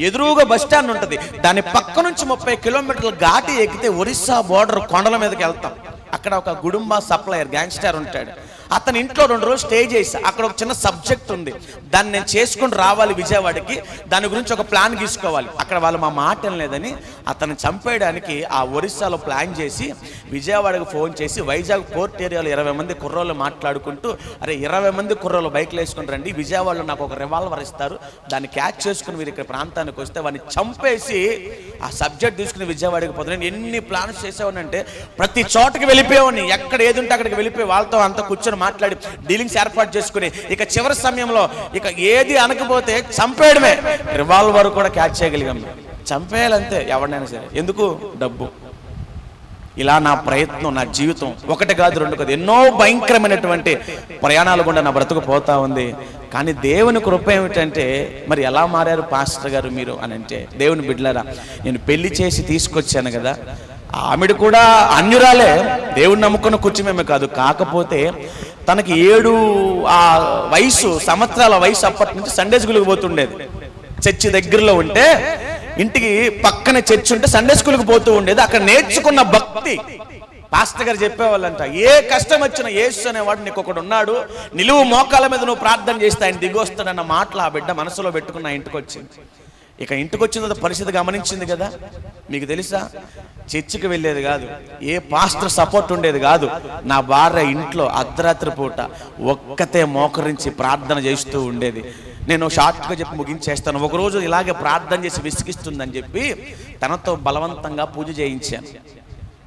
ఎదురుగా బస్ స్టాండ్ ఉంటుంది, దాని పక్క నుంచి 30 కిలోమీటర్ల ఘాటి ఎక్కితే ఒరిస్సా బోర్డర్ కొండల మీదకి వెళ్తాం. అక్కడ ఒక గుడుంబా సప్లయర్ గ్యాంగ్స్టర్ ఉంటాడు. అతని ఇంట్లో 2 రోజులు స్టే చేసి అక్కడ ఒక చిన్న సబ్జెక్ట్ ఉంది, దాన్ని నేను చేసుకుని రావాలి విజయవాడకి, దాని గురించి ఒక ప్లాన్ గీసుకోవాలి. అక్కడ వాళ్ళు మా మాట లేదని అతన్ని చంపేయడానికి ఆ ఒరిస్సాలో ప్లాన్ చేసి విజయవాడకు ఫోన్ చేసి వైజాగ్ పోర్ట్ ఏరియాలో 20 మంది కుర్రోళ్ళు మాట్లాడుకుంటూ, అరే 20 మంది కుర్రోళ్ళు బైక్లు వేసుకుని రండి, విజయవాడలో నాకు ఒక రివాల్వర్ ఇస్తారు, దాన్ని క్యాచ్ చేసుకుని మీరు ఇక్కడ ప్రాంతానికి వస్తే వాడిని చంపేసి ఆ సబ్జెక్ట్ తీసుకుని విజయవాడకి పోతే. నేను ఎన్ని ప్లాన్స్ చేసేవాడినంటే ప్రతి చోటకి వెళ్ళిపోయేవాడిని, ఎక్కడ ఏది ఉంటే అక్కడికి వెళ్ళిపోయి వాళ్ళతో అంతా కూర్చొని మాట్లాడి డీలింగ్స్ ఏర్పాటు చేసుకుని ఇక చివరి సమయంలో ఇక ఏది అనకపోతే చంపేయడమే. రివాల్వర్ కూడా క్యాచ్ చేయగలిగాం, చంపేయాలంతే ఎవరినైనా సరే. ఎందుకు? డబ్బు. ఇలా నా ప్రయత్నం, నా జీవితం 1 కాదు 2 కాదు, ఎన్నో భయంకరమైనటువంటి ప్రయాణాలు గుండా నా బ్రతుకు పోతా ఉంది. కానీ దేవుని కృప ఏమిటంటే, మరి ఎలా మారారు పాస్టర్ గారు మీరు అని అంటే, దేవుని బిడ్డలారా, నేను పెళ్లి చేసి తీసుకొచ్చాను కదా, ఆమెడు కూడా అన్యురాలే, దేవుని నమ్ముకున్న కూర్చుమేమే కాదు. కాకపోతే తనకి 7 సంవత్సరాల వయసు అప్పటి నుంచి సండే స్కూల్కి పోతుండేది. చర్చి దగ్గరలో ఉంటే ఇంటికి పక్కన చర్చి ఉంటే సండే స్కూల్కి పోతూ ఉండేది. అక్కడ నేర్చుకున్న భక్తి పాస్టర్ గారు చెప్పేవాళ్ళంట, ఏ కష్టం వచ్చినా యేసు అనేవాడు నీకు ఒకడు ఉన్నాడు, నిలువు మోకాల మీద నువ్వు ప్రార్థన చేస్తే ఆయన దిగి వస్తాడన్న మాటలు ఆ బిడ్డ మనసులో పెట్టుకున్న ఇంటికి వచ్చింది. ఇక ఇంటికి వచ్చిన పరిస్థితి గమనించింది కదా. మీకు తెలుసా, చర్చికి వెళ్ళేది కాదు, ఏ పాస్టర్ సపోర్ట్ ఉండేది కాదు. నా భార్య ఇంట్లో అర్ధరాత్రి పూట ఒక్కతే మోకరించి ప్రార్థన చేస్తూ ఉండేది. నేను షార్ట్గా చెప్పి ముగించేస్తాను. ఒకరోజు ఇలాగే ప్రార్థన చేసి విసిగిస్తుందని చెప్పి తనతో బలవంతంగా పూజ చేయించాను.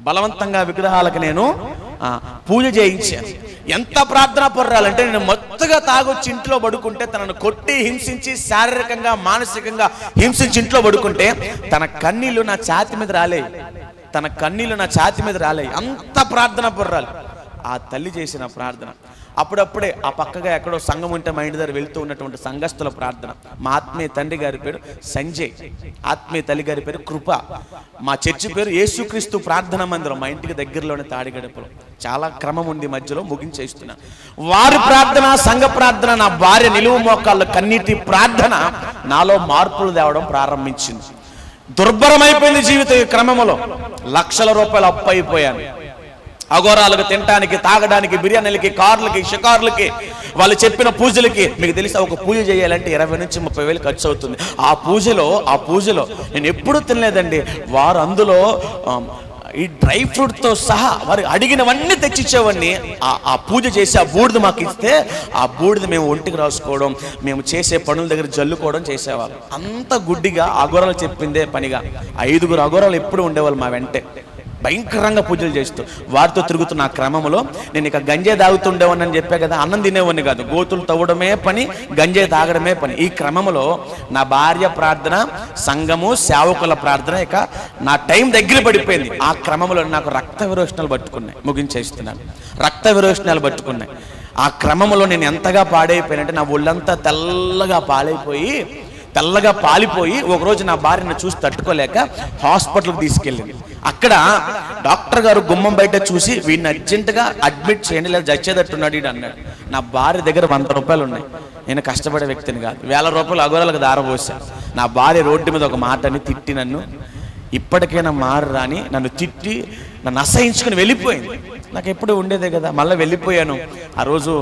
బలవంతంగా విగ్రహాలకు నేను పూజ చేయించాను. ఎంత ప్రార్థనా పర్రాలంటే, నేను మొత్తగా తాగొచ్చి ఇంట్లో పడుకుంటే, తనను కొట్టి హింసించి శారీరకంగా మానసికంగా హింసించి ఇంట్లో పడుకుంటే తన కన్నీళ్లు నా ఛాతి మీద రాలే. అంత ప్రార్థన పర్రాలు ఆ తల్లి చేసిన ప్రార్థన. అప్పుడప్పుడే ఆ పక్కగా ఎక్కడో సంఘం ఉంటే మా ఇంటి దగ్గర వెళ్తూ ఉన్నటువంటి సంఘస్థుల ప్రార్థన. మా ఆత్మీయ తండ్రి గారి పేరు సంజయ్, ఆత్మీయ తల్లి గారి పేరు కృప, మా చర్చి పేరు యేసుక్రీస్తు ప్రార్థనా మందిరం, మా ఇంటికి దగ్గరలోనే తాడిగడపలో. చాలా క్రమం ఉంది, మధ్యలో ముగించేస్తున్నా. వారి ప్రార్థన, సంఘ ప్రార్థన, నా భార్య నిలువు మోకాళ్ళ కన్నీటి ప్రార్థన నాలో మార్పులు తేవడం ప్రారంభించింది. దుర్భరమైపోయింది జీవిత క్రమంలో. లక్షల రూపాయలు అప్పు అయిపోయాను. అఘోరాలకు తినడానికి, తాగడానికి, బిర్యానీలకి, కార్లకి, షికార్లకి, వాళ్ళు చెప్పిన పూజలకి. మీకు తెలుసా, ఒక పూజ చేయాలంటే 20 నుంచి 30 వేలు ఖర్చు అవుతుంది. ఆ పూజలో నేను ఎప్పుడూ తినలేదండి. వారు అందులో ఈ డ్రై ఫ్రూట్తో సహా వారు అడిగినవన్నీ తెచ్చిచ్చేవాడిని. ఆ పూజ చేసి ఆ బూడిద మాకు ఇస్తే ఆ బూడిద మేము ఒంటికి రాసుకోవడం, మేము చేసే పనుల దగ్గర జల్లుకోవడం చేసేవాళ్ళం. అంత గుడ్డిగా అఘోరాలు చెప్పిందే పనిగా 5 అఘోరాలు ఎప్పుడు ఉండేవాళ్ళు మా వెంటే, భయంకరంగా పూజలు చేస్తూ. వారితో తిరుగుతున్న ఆ క్రమంలో నేను ఇక గంజాయి తాగుతుండేవాడిని అని చెప్పా కదా, అన్నం తినేవాడిని కాదు, గోతులు తవ్వడమే పని, గంజాయి తాగడమే పని. ఈ క్రమంలో నా భార్య ప్రార్థన, సంఘము, సేవకుల ప్రార్థన, ఇక నా టైం దగ్గర పడిపోయింది. ఆ క్రమంలో నాకు రక్త విరోచనాలు పట్టుకున్నాయి. ముగించేస్తున్నాను, రక్త విరోచనాలు పట్టుకున్నాయి. ఆ క్రమంలో నేను ఎంతగా పాడైపోయానంటే, నా ఒళ్ళంతా తెల్లగా పాలిపోయి ఒకరోజు నా భార్యను చూసి తట్టుకోలేక హాస్పిటల్కి తీసుకెళ్ళింది. అక్కడ డాక్టర్ గారు గుమ్మం బయట చూసి, వీడిని అర్జెంటుగా అడ్మిట్ చేయండి, లేదా చచ్చేటట్టున్నాడు వీడు అన్నాడు. నా భార్య దగ్గర 100 రూపాయలు ఉన్నాయి. నేను కష్టపడే వ్యక్తిని కాదు, 1000 రూపాయలు అఘోరాలకు దారపోసాను. నా భార్య రోడ్డు మీద ఒక మాటని తిట్టి, నన్ను ఇప్పటికైనా మారరాని నన్ను తిట్టి నన్ను అసహించుకుని వెళ్ళిపోయింది. నాకు ఎప్పుడు ఉండేదే కదా. మళ్ళీ వెళ్ళిపోయాను. ఆ రోజు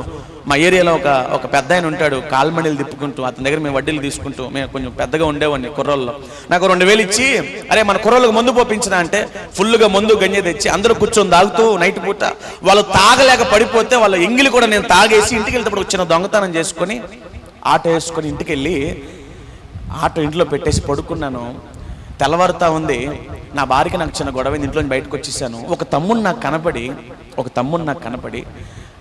మా ఏరియాలో ఒక పెద్ద ఆయన ఉంటాడు, కాల్మణిలు తిప్పుకుంటూ, అతని దగ్గర మేము వడ్డీలు తీసుకుంటూ, మేము కొంచెం పెద్దగా ఉండేవాడిని కుర్రోళ్ళలో. నాకు 2000 ఇచ్చి, అరే మన కుర్రోళ్ళకి మందు పోపించిన అంటే ఫుల్గా మందు గంజే తెచ్చి అందరూ కూర్చొని తాగుతూ నైట్ పూట వాళ్ళు తాగలేక పడిపోతే వాళ్ళ ఎంగిలి కూడా నేను తాగేసి ఇంటికి వెళ్తేప్పుడు వచ్చిన దొంగతనం చేసుకొని ఆటో వేసుకొని ఇంటికి వెళ్ళి ఆటో ఇంట్లో పెట్టేసి పడుకున్నాను. తెల్లవారుతా ఉంది. నా భార్యకి నాకు చిన్న గొడవ, ఇంట్లో బయటకు వచ్చేసాను. ఒక తమ్ముడు నాకు కనపడి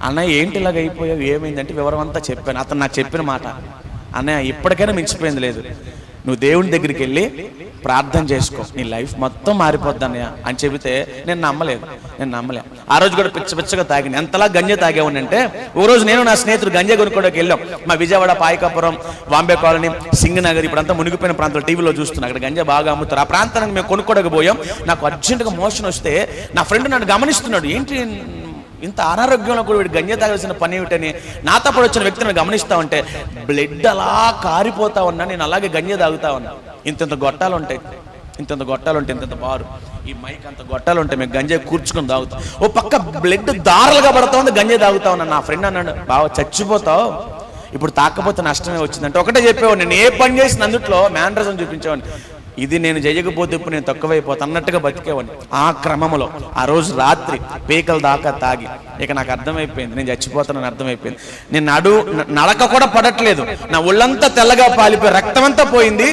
అన్నయ్య ఏంటి ఇలాగ అయిపోయావు, ఏమైందంటే వివరం అంతా చెప్పాను. అతను నాకు చెప్పిన మాట, అన్నయ్య ఇప్పటికైనా మించిపోయింది లేదు, నువ్వు దేవుని దగ్గరికి వెళ్ళి ప్రార్థన చేసుకో, నీ లైఫ్ మొత్తం మారిపోద్ది అన్నయ్య అని చెబితే నేను నమ్మలే. ఆ రోజు కూడా పిచ్చగా తాగిన. ఎంతలా గంజ తాగేవాడిని అంటే, ఓ రోజు నేను నా స్నేహితుడు గంజ కొనుక్కోవడానికి వెళ్ళాం. మా విజయవాడ, పాయకాపురం, బాంబే కాలనీ, సింగనగర్ ఇప్పుడంతా మునిగిపోయిన ప్రాంతాలు టీవీలో చూస్తున్నాం. అక్కడ గంజ బాగా అమ్ముతారు. ఆ ప్రాంతానికి మేము కొనుక్కోడానికి పోయాం. నాకు అర్జెంటుగా మోషన్ వస్తే నా ఫ్రెండ్ నన్ను గమనిస్తున్నాడు. ఏంటి ఇంత అనారోగ్యంలో కూడా వీడు గంజ తాగాల్సిన పని ఏమిటని నాతో పాటు వచ్చిన వ్యక్తిని గమనిస్తా ఉంటే బ్లడ్ అలా కారిపోతా ఉన్నా. నేను అలాగే గంజ తాగుతా ఉన్నా. ఇంత గొట్టాలు ఉంటాయి, ఇంత బారు, ఈ మైక్ అంత గొట్టాలు ఉంటాయి. మేము గంజ కూర్చుకొని తాగుతాం. ఓ పక్క బ్లడ్ దారులుగా పడతా ఉంది, గంజ తాగుతా ఉన్నా. నా ఫ్రెండ్ అన్నాడు, బావ చచ్చిపోతావు, ఇప్పుడు తాకపోతే నష్టమే వచ్చిందంటే ఒకటే చెప్పేవాడు. నేను ఏ పని చేసిన అందుట్లో మేనరిజం చూపించేవాడిని. ఇది నేను చేయకపోతే ఇప్పుడు నేను తక్కువైపోతా అన్నట్టుగా బతికేవాడిని. ఆ క్రమంలో ఆ రోజు రాత్రి పీకల దాకా తాగి ఇక నాకు అర్థమైపోయింది నేను చచ్చిపోతానని అర్థమైపోయింది. నేను నడక కూడా పడట్లేదు, నా ఒళ్ళంతా తెల్లగా పాలిపోయి రక్తం అంతా పోయింది.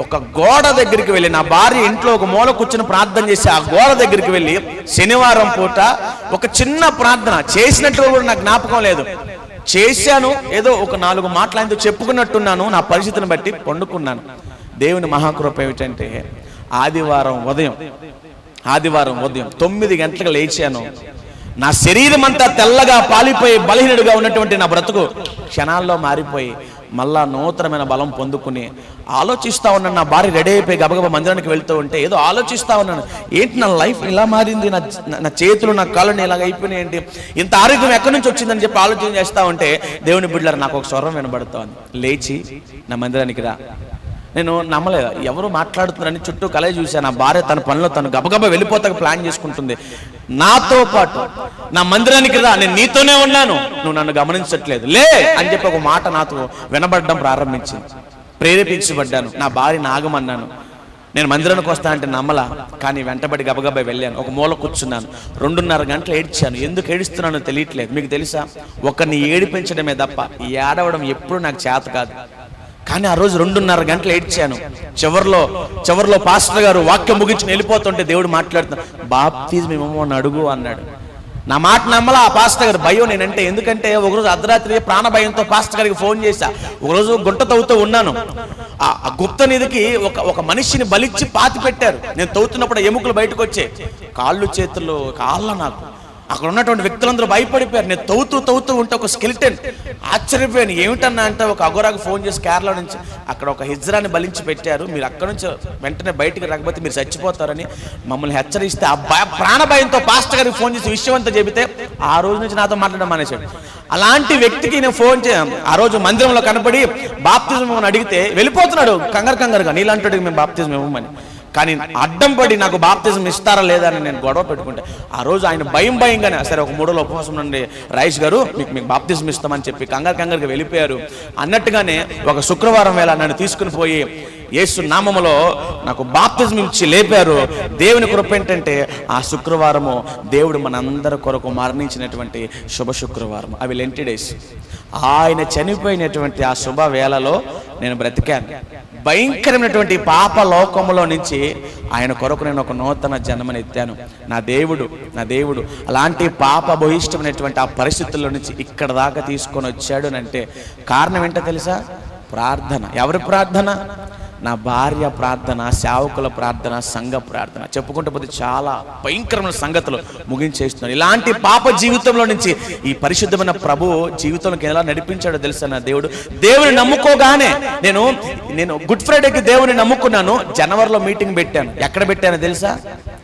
ఒక గోడ దగ్గరికి వెళ్ళి, నా భార్య ఇంట్లో ఒక మూల కూర్చొని ప్రార్థన చేసి ఆ గోడ దగ్గరికి వెళ్ళి శనివారం పూట ఒక చిన్న ప్రార్థన చేసినట్టు కూడా నాకు జ్ఞాపకం లేదు. చేశాను, ఏదో ఒక 4 మాటలు ఆయనతో చెప్పుకున్నట్టున్నాను. నా పరిస్థితిని బట్టి పండుకున్నాను. దేవుని మహాకృప ఏమిటంటే ఆదివారం ఉదయం 9 గంటలకు లేచాను. నా శరీరం అంతా తెల్లగా పాలిపోయి బలహీనుడిగా ఉన్నటువంటి నా బ్రతుకు క్షణాల్లో మారిపోయి మళ్ళా నూతనమైన బలం పొందుకుని ఆలోచిస్తా ఉన్నాను. నా భార్య రెడీ అయిపోయి గబగబా మందిరానికి వెళ్తూ ఉంటే ఏదో ఆలోచిస్తా ఉన్నాను. ఏంటి నా లైఫ్ ఇలా మారింది, నా చేతులు నా కాళ్ళని ఇలాగ అయిపోయినాయి, ఏంటి ఇంత ఆరోగ్యం ఎక్కడి నుంచి వచ్చిందని చెప్పి ఆలోచన చేస్తా ఉంటే దేవుని బిడ్డలారా నాకు ఒక స్వరం వినబడుతోంది, లేచి నా మందిరానికి రా. నేను నమ్మలేదు, ఎవరు మాట్లాడుతున్నారని చుట్టూ కలయి చూశాను. నా భార్య తన పనిలో తను గబగబా వెళ్ళిపోతాక ప్లాన్ చేసుకుంటుంది. నాతో పాటు నా మందిరానికి రా, నేను నీతోనే ఉన్నాను, నువ్వు నన్ను గమనించట్లేదు, లే అని చెప్పి ఒక మాట నాతో వినబడడం ప్రారంభించింది. ప్రేరేపించబడ్డాను. నా భార్యని ఆగమన్నాను. నేను మందిరానికి వస్తా అంటే నమ్మలా, కానీ వెంటబడి గబగబా వెళ్ళాను. ఒక మూల కూర్చున్నాను. 2.5 గంటలు ఏడ్చాను. ఎందుకు ఏడుస్తున్నానో తెలియట్లేదు. మీకు తెలుసా, ఒకరిని ఏడిపించడమే తప్ప ఏడవడం ఎప్పుడు నాకు చేత కాదు. కానీ ఆ రోజు 2.5 గంటలు ఏడ్చాను. చివరిలో పాస్టర్ గారు వాక్యం ముగించి వెళ్ళిపోతుంటే దేవుడు మాట్లాడుతున్నాడు, బాప్తిజం ఇవ్వమో అని అడుగు అన్నాడు. నా మాట నమ్మలా ఆ పాస్టర్ గారు. భయం నేనంటే, ఎందుకంటే ఒకరోజు అర్ధరాత్రి ప్రాణ భయంతో పాస్టర్ గారికి ఫోన్ చేశా. ఒకరోజు గుంట తవ్వుతూ ఉన్నాను. ఆ గుప్త నిధికి ఒక మనిషిని బలిచ్చి పాతి పెట్టారు. నేను తవ్వుతున్నప్పుడు ఎముకలు బయటకు వచ్చే, కాళ్ళు చేతులు కాళ్ళ నాకు. అక్కడ ఉన్నటువంటి వ్యక్తులందరూ భయపడిపోయారు. నేను తవ్వుతూ ఉంటే ఒక స్కెలిటన్. ఆశ్చర్యపోయాను, ఏమిటన్నా అంటే ఒక అగోరాకు ఫోన్ చేసి కేరళ నుంచి అక్కడ ఒక హిజ్రాని బలించి పెట్టారు, మీరు అక్కడ నుంచి వెంటనే బయటికి రాకపోతే మీరు చచ్చిపోతారని మమ్మల్ని హెచ్చరిస్తే ఆ ప్రాణ భయంతో పాస్టర్ గారికి ఫోన్ చేసి విషయం అంతా చెబితే ఆ రోజు నుంచి నాతో మాట్లాడడం మానేశాడు. అలాంటి వ్యక్తికి నేను ఫోన్ ఆ రోజు మందిరంలో కనపడి బాప్తిజం ఇవ్వమని అడిగితే వెళ్ళిపోతున్నాడు కంగారుగా, నీలాంటి మేము బాప్తిజం ఇవ్వమని. కానీ అడ్డం పడి నాకు బాప్తిజం ఇస్తారా లేదా అని నేను గొడవ పెట్టుకుంటే ఆ రోజు ఆయన భయంగానే, సరే ఒక 3 రోజుల ఉపవాసం నుండి రాయేష్ గారు మీకు బాప్తిజం ఇస్తామని చెప్పి కంగారుగా వెళ్ళిపోయారు. అన్నట్టుగానే ఒక శుక్రవారం వేళ నన్ను తీసుకుని పోయి యేసు నామములో నాకు బాప్తిజం ఇచ్చి లేపారు. దేవుని కృప ఏంటంటే ఆ శుక్రవారము దేవుడు మనందరి కొరకు మరణించినటువంటి శుభ శుక్రవారం. అవి లెంటి డేస్. ఆయన చనిపోయినటువంటి ఆ శుభ వేళలో నేను బ్రతికాను. భయంకరమైనటువంటి పాప లోకములో నుంచి ఆయన కొరకు నేను ఒక నూతన జన్మను ఎత్తాను. నా దేవుడు అలాంటి పాప బహిష్టమైనటువంటి ఆ పరిస్థితుల్లో నుంచి ఇక్కడ దాకా తీసుకొని వచ్చాడు అంటే కారణం ఏంటో తెలుసా? ప్రార్థన. ఎవరి ప్రార్థన? నా భార్య ప్రార్థన, సేవకుల ప్రార్థన, సంఘ ప్రార్థన. చెప్పుకుంటూ పోతే చాలా భయంకరమైన సంగతులు ముగించేస్తున్నాను. ఇలాంటి పాప జీవితంలో నుంచి ఈ పరిశుద్ధమైన ప్రభు జీవితంలోకి ఎలా నడిపించాడో తెలుసా నా దేవుని నమ్ముకోగానే నేను గుడ్ ఫ్రైడేకి దేవుని నమ్ముకున్నాను. జనవరిలో మీటింగ్ పెట్టాను. ఎక్కడ పెట్టానో తెలుసా?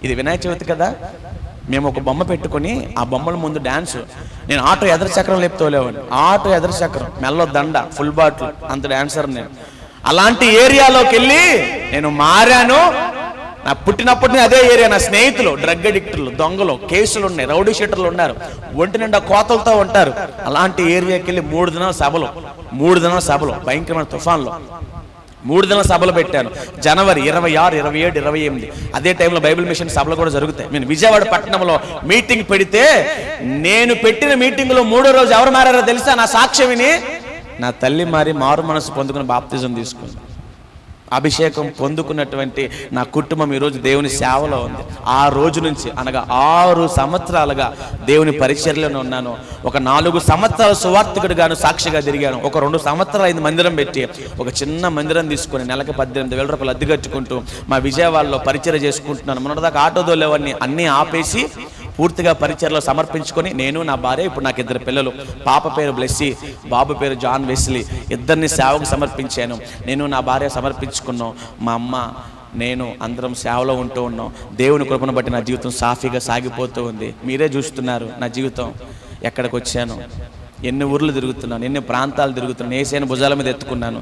ఇది వినాయక చవితి కదా, మేము ఒక బొమ్మ పెట్టుకుని ఆ బొమ్మల ముందు డాన్స్. నేను ఆటో ఎదర చక్రం లేపుతోలేవాడిని. ఆటో ఎదర చక్రం, మెల్లో దండ, ఫుల్ బాటిల్, అంత డాన్సర్ నేను. అలాంటి ఏరియాలోకి వెళ్ళి నేను మారాను. నా పుట్టినప్పటినీ అదే ఏరియా. నా స్నేహితులు డ్రగ్ అడిక్టర్లు, దొంగలు, కేసులు ఉన్నాయి, రౌడీ షీటర్లు ఉన్నారు, ఒంటి నిండా కోతలతో ఉంటారు. అలాంటి ఏరియాకి వెళ్ళి 3 దినాల సభలు భయంకరమైన తుఫాన్లో 3 దినాల సభలు పెట్టాను. జనవరి 26, 27, 28 అదే టైంలో బైబిల్ మిషన్ సభలు కూడా జరుగుతాయి. నేను విజయవాడ పట్టణంలో మీటింగ్ పెడితే నేను పెట్టిన మీటింగ్లో 3వ రోజు ఎవరు మారారో తెలుసా? నా సాక్ష్యం విని నా తల్లి మారు మనసు పొందుకుని బాప్తిజం తీసుకుంది. అభిషేకం పొందుకున్నటువంటి నా కుటుంబం ఈరోజు దేవుని సేవలో ఉంది. ఆ రోజు నుంచి అనగా 6 సంవత్సరాలుగా దేవుని పరిచర్యలోనే ఉన్నాను. ఒక 4 సంవత్సరాల సువార్థికుడిగాను సాక్షిగా తిరిగాను. ఒక 2 సంవత్సరాలు 5 మందిరం పెట్టి ఒక చిన్న మందిరం తీసుకుని నెలకి 18,000 రూపాయలు అద్దె కట్టుకుంటూ మా విజయవాడలో పరిచర్య చేసుకుంటున్నాను. మొన్నటిదాకా ఆటోదో లేవన్నీ అన్నీ ఆపేసి పూర్తిగా పరిచర్యలో సమర్పించుకొని నేను, నా భార్య, ఇప్పుడు నాకు 2 పిల్లలు, పాప పేరు బ్లెస్సీ, బాబు పేరు జాన్ వెస్లీ, ఇద్దరిని సేవకు సమర్పించాను. నేను నా భార్య సమర్పించుకున్నాం. మా అమ్మ నేను అందరం సేవలో ఉంటూ ఉన్నాం. దేవుని కృపను బట్టి నా జీవితం సాఫీగా సాగిపోతూ ఉంది. మీరే చూస్తున్నారు నా జీవితం. ఎక్కడికి వచ్చాను, ఎన్ని ఊర్లు తిరుగుతున్నాను, ఎన్ని ప్రాంతాలు తిరుగుతున్నాను. ఏసైన భుజాల మీద ఎత్తుకున్నాను,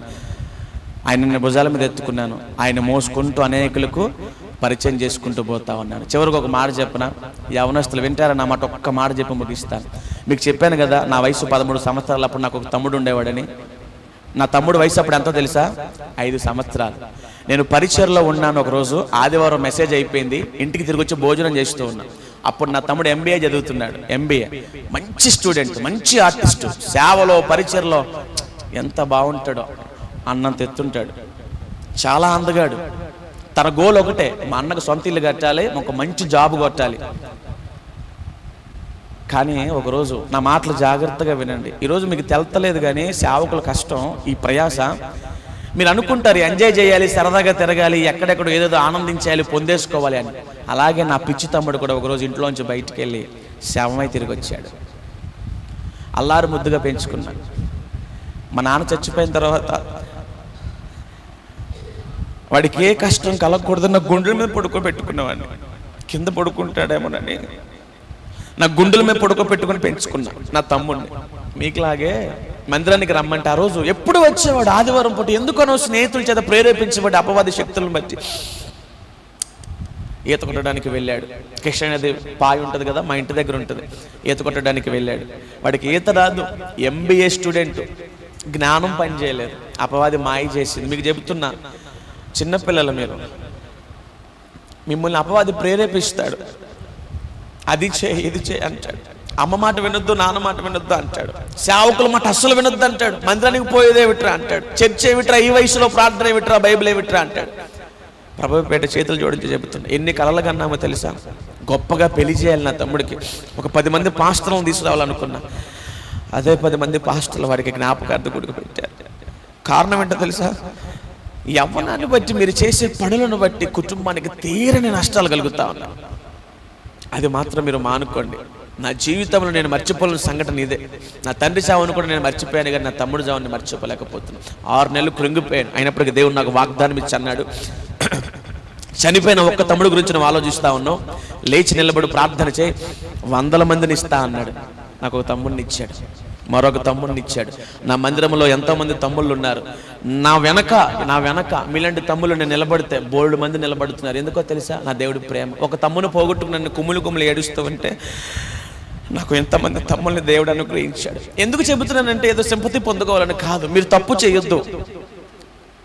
ఆయన భుజాల మీద ఎత్తుకున్నాను. ఆయన మోసుకుంటూ అనేకులకు పరిచయం చేసుకుంటూ పోతా ఉన్నాను. చివరికి ఒక మాట చెప్పిన, యవనస్తులు వింటారా నా మాట? ఒక్క మాట చెప్పి ముగిస్తాను. మీకు చెప్పాను కదా నా వయసు 13 సంవత్సరాలు. అప్పుడు నాకు ఒక తమ్ముడు ఉండేవాడని. నా తమ్ముడు వయసు అప్పుడు ఎంతో తెలుసా? 5 సంవత్సరాలు. నేను పరిచయలో ఉన్నాను. ఒకరోజు ఆదివారం మెసేజ్ అయిపోయింది, ఇంటికి తిరిగి వచ్చి భోజనం చేస్తూ ఉన్నాను. అప్పుడు నా తమ్ముడు MBA చదువుతున్నాడు. MBA మంచి స్టూడెంట్, మంచి ఆర్టిస్ట్. సేవలో పరిచయలో ఎంత బాగుంటాడో, అన్నంత ఎత్తుంటాడు, చాలా అందగాడు. తన గోల్ ఒకటే, మా అన్నకు సొంత ఇల్లు కట్టాలి, ఒక మంచి జాబ్ కొట్టాలి. కానీ ఒకరోజు నా మాటలు జాగ్రత్తగా వినండి. ఈరోజు మీకు తెలతలేదు కానీ సేవకుల కష్టం, ఈ ప్రయాస. మీరు అనుకుంటారు ఎంజాయ్ చేయాలి, సరదాగా తిరగాలి, ఎక్కడెక్కడ ఏదేదో ఆనందించాలి, పొందేసుకోవాలి అని. అలాగే నా పిచ్చి తమ్ముడు కూడా ఒకరోజు ఇంట్లోంచి బయటికి వెళ్ళి శవమై తిరిగి వచ్చాడు. అల్లారు ముద్దుగా పెంచుకున్నాను. మా నాన్న చచ్చిపోయిన తర్వాత వాడికి ఏ కష్టం కలగకూడదు నా గుండెల మీద పడుకోబెట్టుకునేవాడిని. కింద పడుకుంటాడేమోనని నా గుండెల మీద పడుకోబెట్టుకుని పెంచుకున్నా నా తమ్ముడిని. మీకులాగే మందిరానికి రమ్మంటే ఆ రోజు ఎప్పుడు వచ్చేవాడు ఆదివారం పూట. ఎందుకనో స్నేహితుల చేత ప్రేరేపించబడి అపవాది శక్తులను బట్టి ఈత కొట్టడానికి వెళ్ళాడు. కృష్ణానది పాయి ఉంటుంది కదా, మా ఇంటి దగ్గర ఉంటుంది. ఈత కొట్టడానికి వెళ్ళాడు. వాడికి ఈత రాదు, MBA స్టూడెంట్, జ్ఞానం పని చేయలేదు, అపవాది మాయ చేసింది. మీకు చెబుతున్నా, చిన్నపిల్లలు మీరు, మిమ్మల్ని అపవాది ప్రేరేపిస్తాడు. అది చేయి, ఇది చేయి అంటాడు. అమ్మ మాట వినొద్దు, నాన్న మాట వినొద్దు అంటాడు. సేవకుల మాట అస్సలు వినొద్దు అంటాడు. మందిరానికి పోయేదే విట్రా అంటాడు. చర్చ ఏమిట్రా, ఈ వయసులో ప్రార్థన ఏమిట్రా, బైబిల్ ఏమిట్రా అంటాడు. ప్రభుపేట చేతులు జోడించి చెబుతున్నా, ఎన్ని కలలు కన్నామో తెలుసా? గొప్పగా పెళ్లి చేయాలి నా తమ్ముడికి. ఒక 10 మంది పాస్టర్లను తీసుకురావాలనుకున్నా. అదే 10 మంది పాస్టర్లు వాడికి జ్ఞాపకార్థ గుడికి పెట్టారు. కారణం ఏంటో తెలుసా? యవ్వనాన్ని బట్టి, మీరు చేసే పనులను బట్టి కుటుంబానికి తీరని నష్టాలు కలుగుతా ఉన్నాయి. అది మాత్రం మీరు మానుకోండి. నా జీవితంలో నేను మర్చిపోలేని సంఘటన ఇదే. నా తండ్రి చావును కూడా నేను మర్చిపోయాను, కానీ నా తమ్ముడు చావుని మర్చిపోలేకపోతున్నాను. 6 నెలలు కృంగిపోయాను. అయినప్పటికీ దేవుడు నాకు వాగ్దానం ఇచ్చి అన్నాడు, చనిపోయిన ఒక్క తమ్ముడు గురించి నువ్వు ఆలోచిస్తా ఉన్నావు, లేచి నిలబడి ప్రార్థన చేయి, 100 మందిని ఇస్తా అన్నాడు. నాకు ఒక తమ్ముడిని ఇచ్చాడు, మరొక తమ్ముడిని ఇచ్చాడు. నా మందిరంలో ఎంతోమంది తమ్ముళ్ళు ఉన్నారు. నా వెనక మీలాంటి తమ్ముళ్ళు నేను నిలబడితే బోల్డ్ మంది నిలబడుతున్నారు. ఎందుకో తెలుసా? నా దేవుడి ప్రేమ. ఒక తమ్మును పోగొట్టుకుని నన్ను కుమ్ములు ఏడుస్తూ ఉంటే నాకు ఎంతమంది తమ్ముల్ని దేవుడు అనుగ్రహించాడు. ఎందుకు చెబుతున్నానంటే ఏదో సింపతి పొందుకోవాలని కాదు. మీరు తప్పు చేయొద్దు.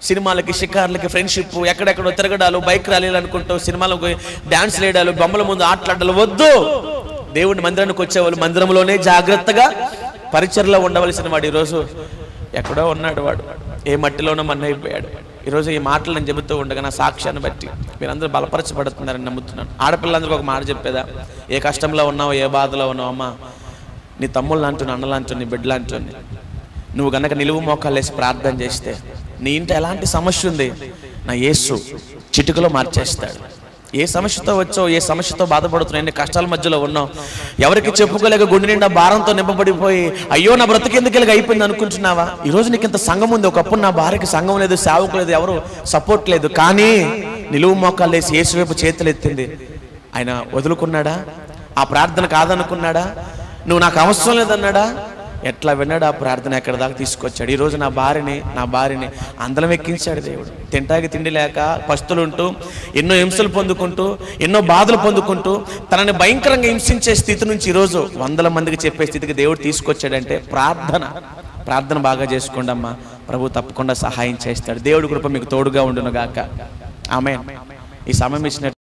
సినిమాలకి, షికార్లకి, ఫ్రెండ్షిప్, ఎక్కడెక్కడో తిరగడాలు, బైక్ ర్యాలీలు అనుకుంటూ సినిమాలకు డాన్స్ వేయడాలు, బొమ్మల ముందు ఆటలాడాలు వద్దు. దేవుడి మందిరానికి వచ్చేవాళ్ళు మందిరంలోనే జాగ్రత్తగా పరిచర్లో ఉండవలసిన వాడు ఈరోజు ఎక్కడో ఉన్నాడు. వాడు ఏ మట్టిలోనో మన్నైపోయాడు. ఈరోజు ఈ మాటలు నేను చెబుతూ ఉండగా నా సాక్ష్యాన్ని బట్టి మీరందరూ బలపరచబడుతున్నారని నమ్ముతున్నాను. ఆడపిల్లలందరికీ ఒక మాట చెప్పేదా? ఏ కష్టంలో ఉన్నావో, ఏ బాధలో ఉన్నావు, అమ్మ నీ తమ్ముళ్ళు అంటున్నా, అన్నలు అంటున్నా, నీ బిడ్డలు అంటుంది, నువ్వు గనక నిలువు మోకాలు వేసి ప్రార్థన చేస్తే నీ ఇంట ఎలాంటి సమస్య ఉంది నా యేసు చిటికలో మార్చేస్తాడు. ఏ సమస్యతో వచ్చో, ఏ సమస్యతో బాధపడుతున్నావు, ఎన్ని కష్టాల మధ్యలో ఉన్నావు, ఎవరికి చెప్పుకోలేక గుండె నిండా భారంతో నింపబడిపోయి అయ్యో నా బ్రతికెందుకెళ్ళగా అయిపోయింది అనుకుంటున్నావా? ఈరోజు నీకు ఇంత సంఘం ఉంది. ఒకప్పుడు నా భార్యకి సంఘం లేదు, సేవకు లేదు, ఎవరు సపోర్ట్ లేదు. కానీ నిలువు మోకాలు వేసి యేసు వైపు చేతులు ఎత్తింది. ఆయన వదులుకున్నాడా? ఆ ప్రార్థన కాదనుకున్నాడా? నువ్వు నాకు అవసరం లేదన్నాడా? ఎట్లా విన్నాడు ఆ ప్రార్థన ఎక్కడ దాకా తీసుకొచ్చాడు. ఈరోజు నా భార్యని అందలం ఎక్కించాడు దేవుడు. తింటాకి తిండి లేక పస్తులుంటూ ఎన్నో హింసలు పొందుకుంటూ ఎన్నో బాధలు పొందుకుంటూ తనని భయంకరంగా హింసించే స్థితి నుంచి ఈరోజు 100 మందికి చెప్పే స్థితికి దేవుడు తీసుకొచ్చాడంటే ప్రార్థన బాగా చేసుకోండి అమ్మా. ప్రభు తప్పకుండా సహాయం చేస్తాడు. దేవుడి కృప మీకు తోడుగా ఉండును గాక. ఆమేన్. ఈ సమయం ఇచ్చిన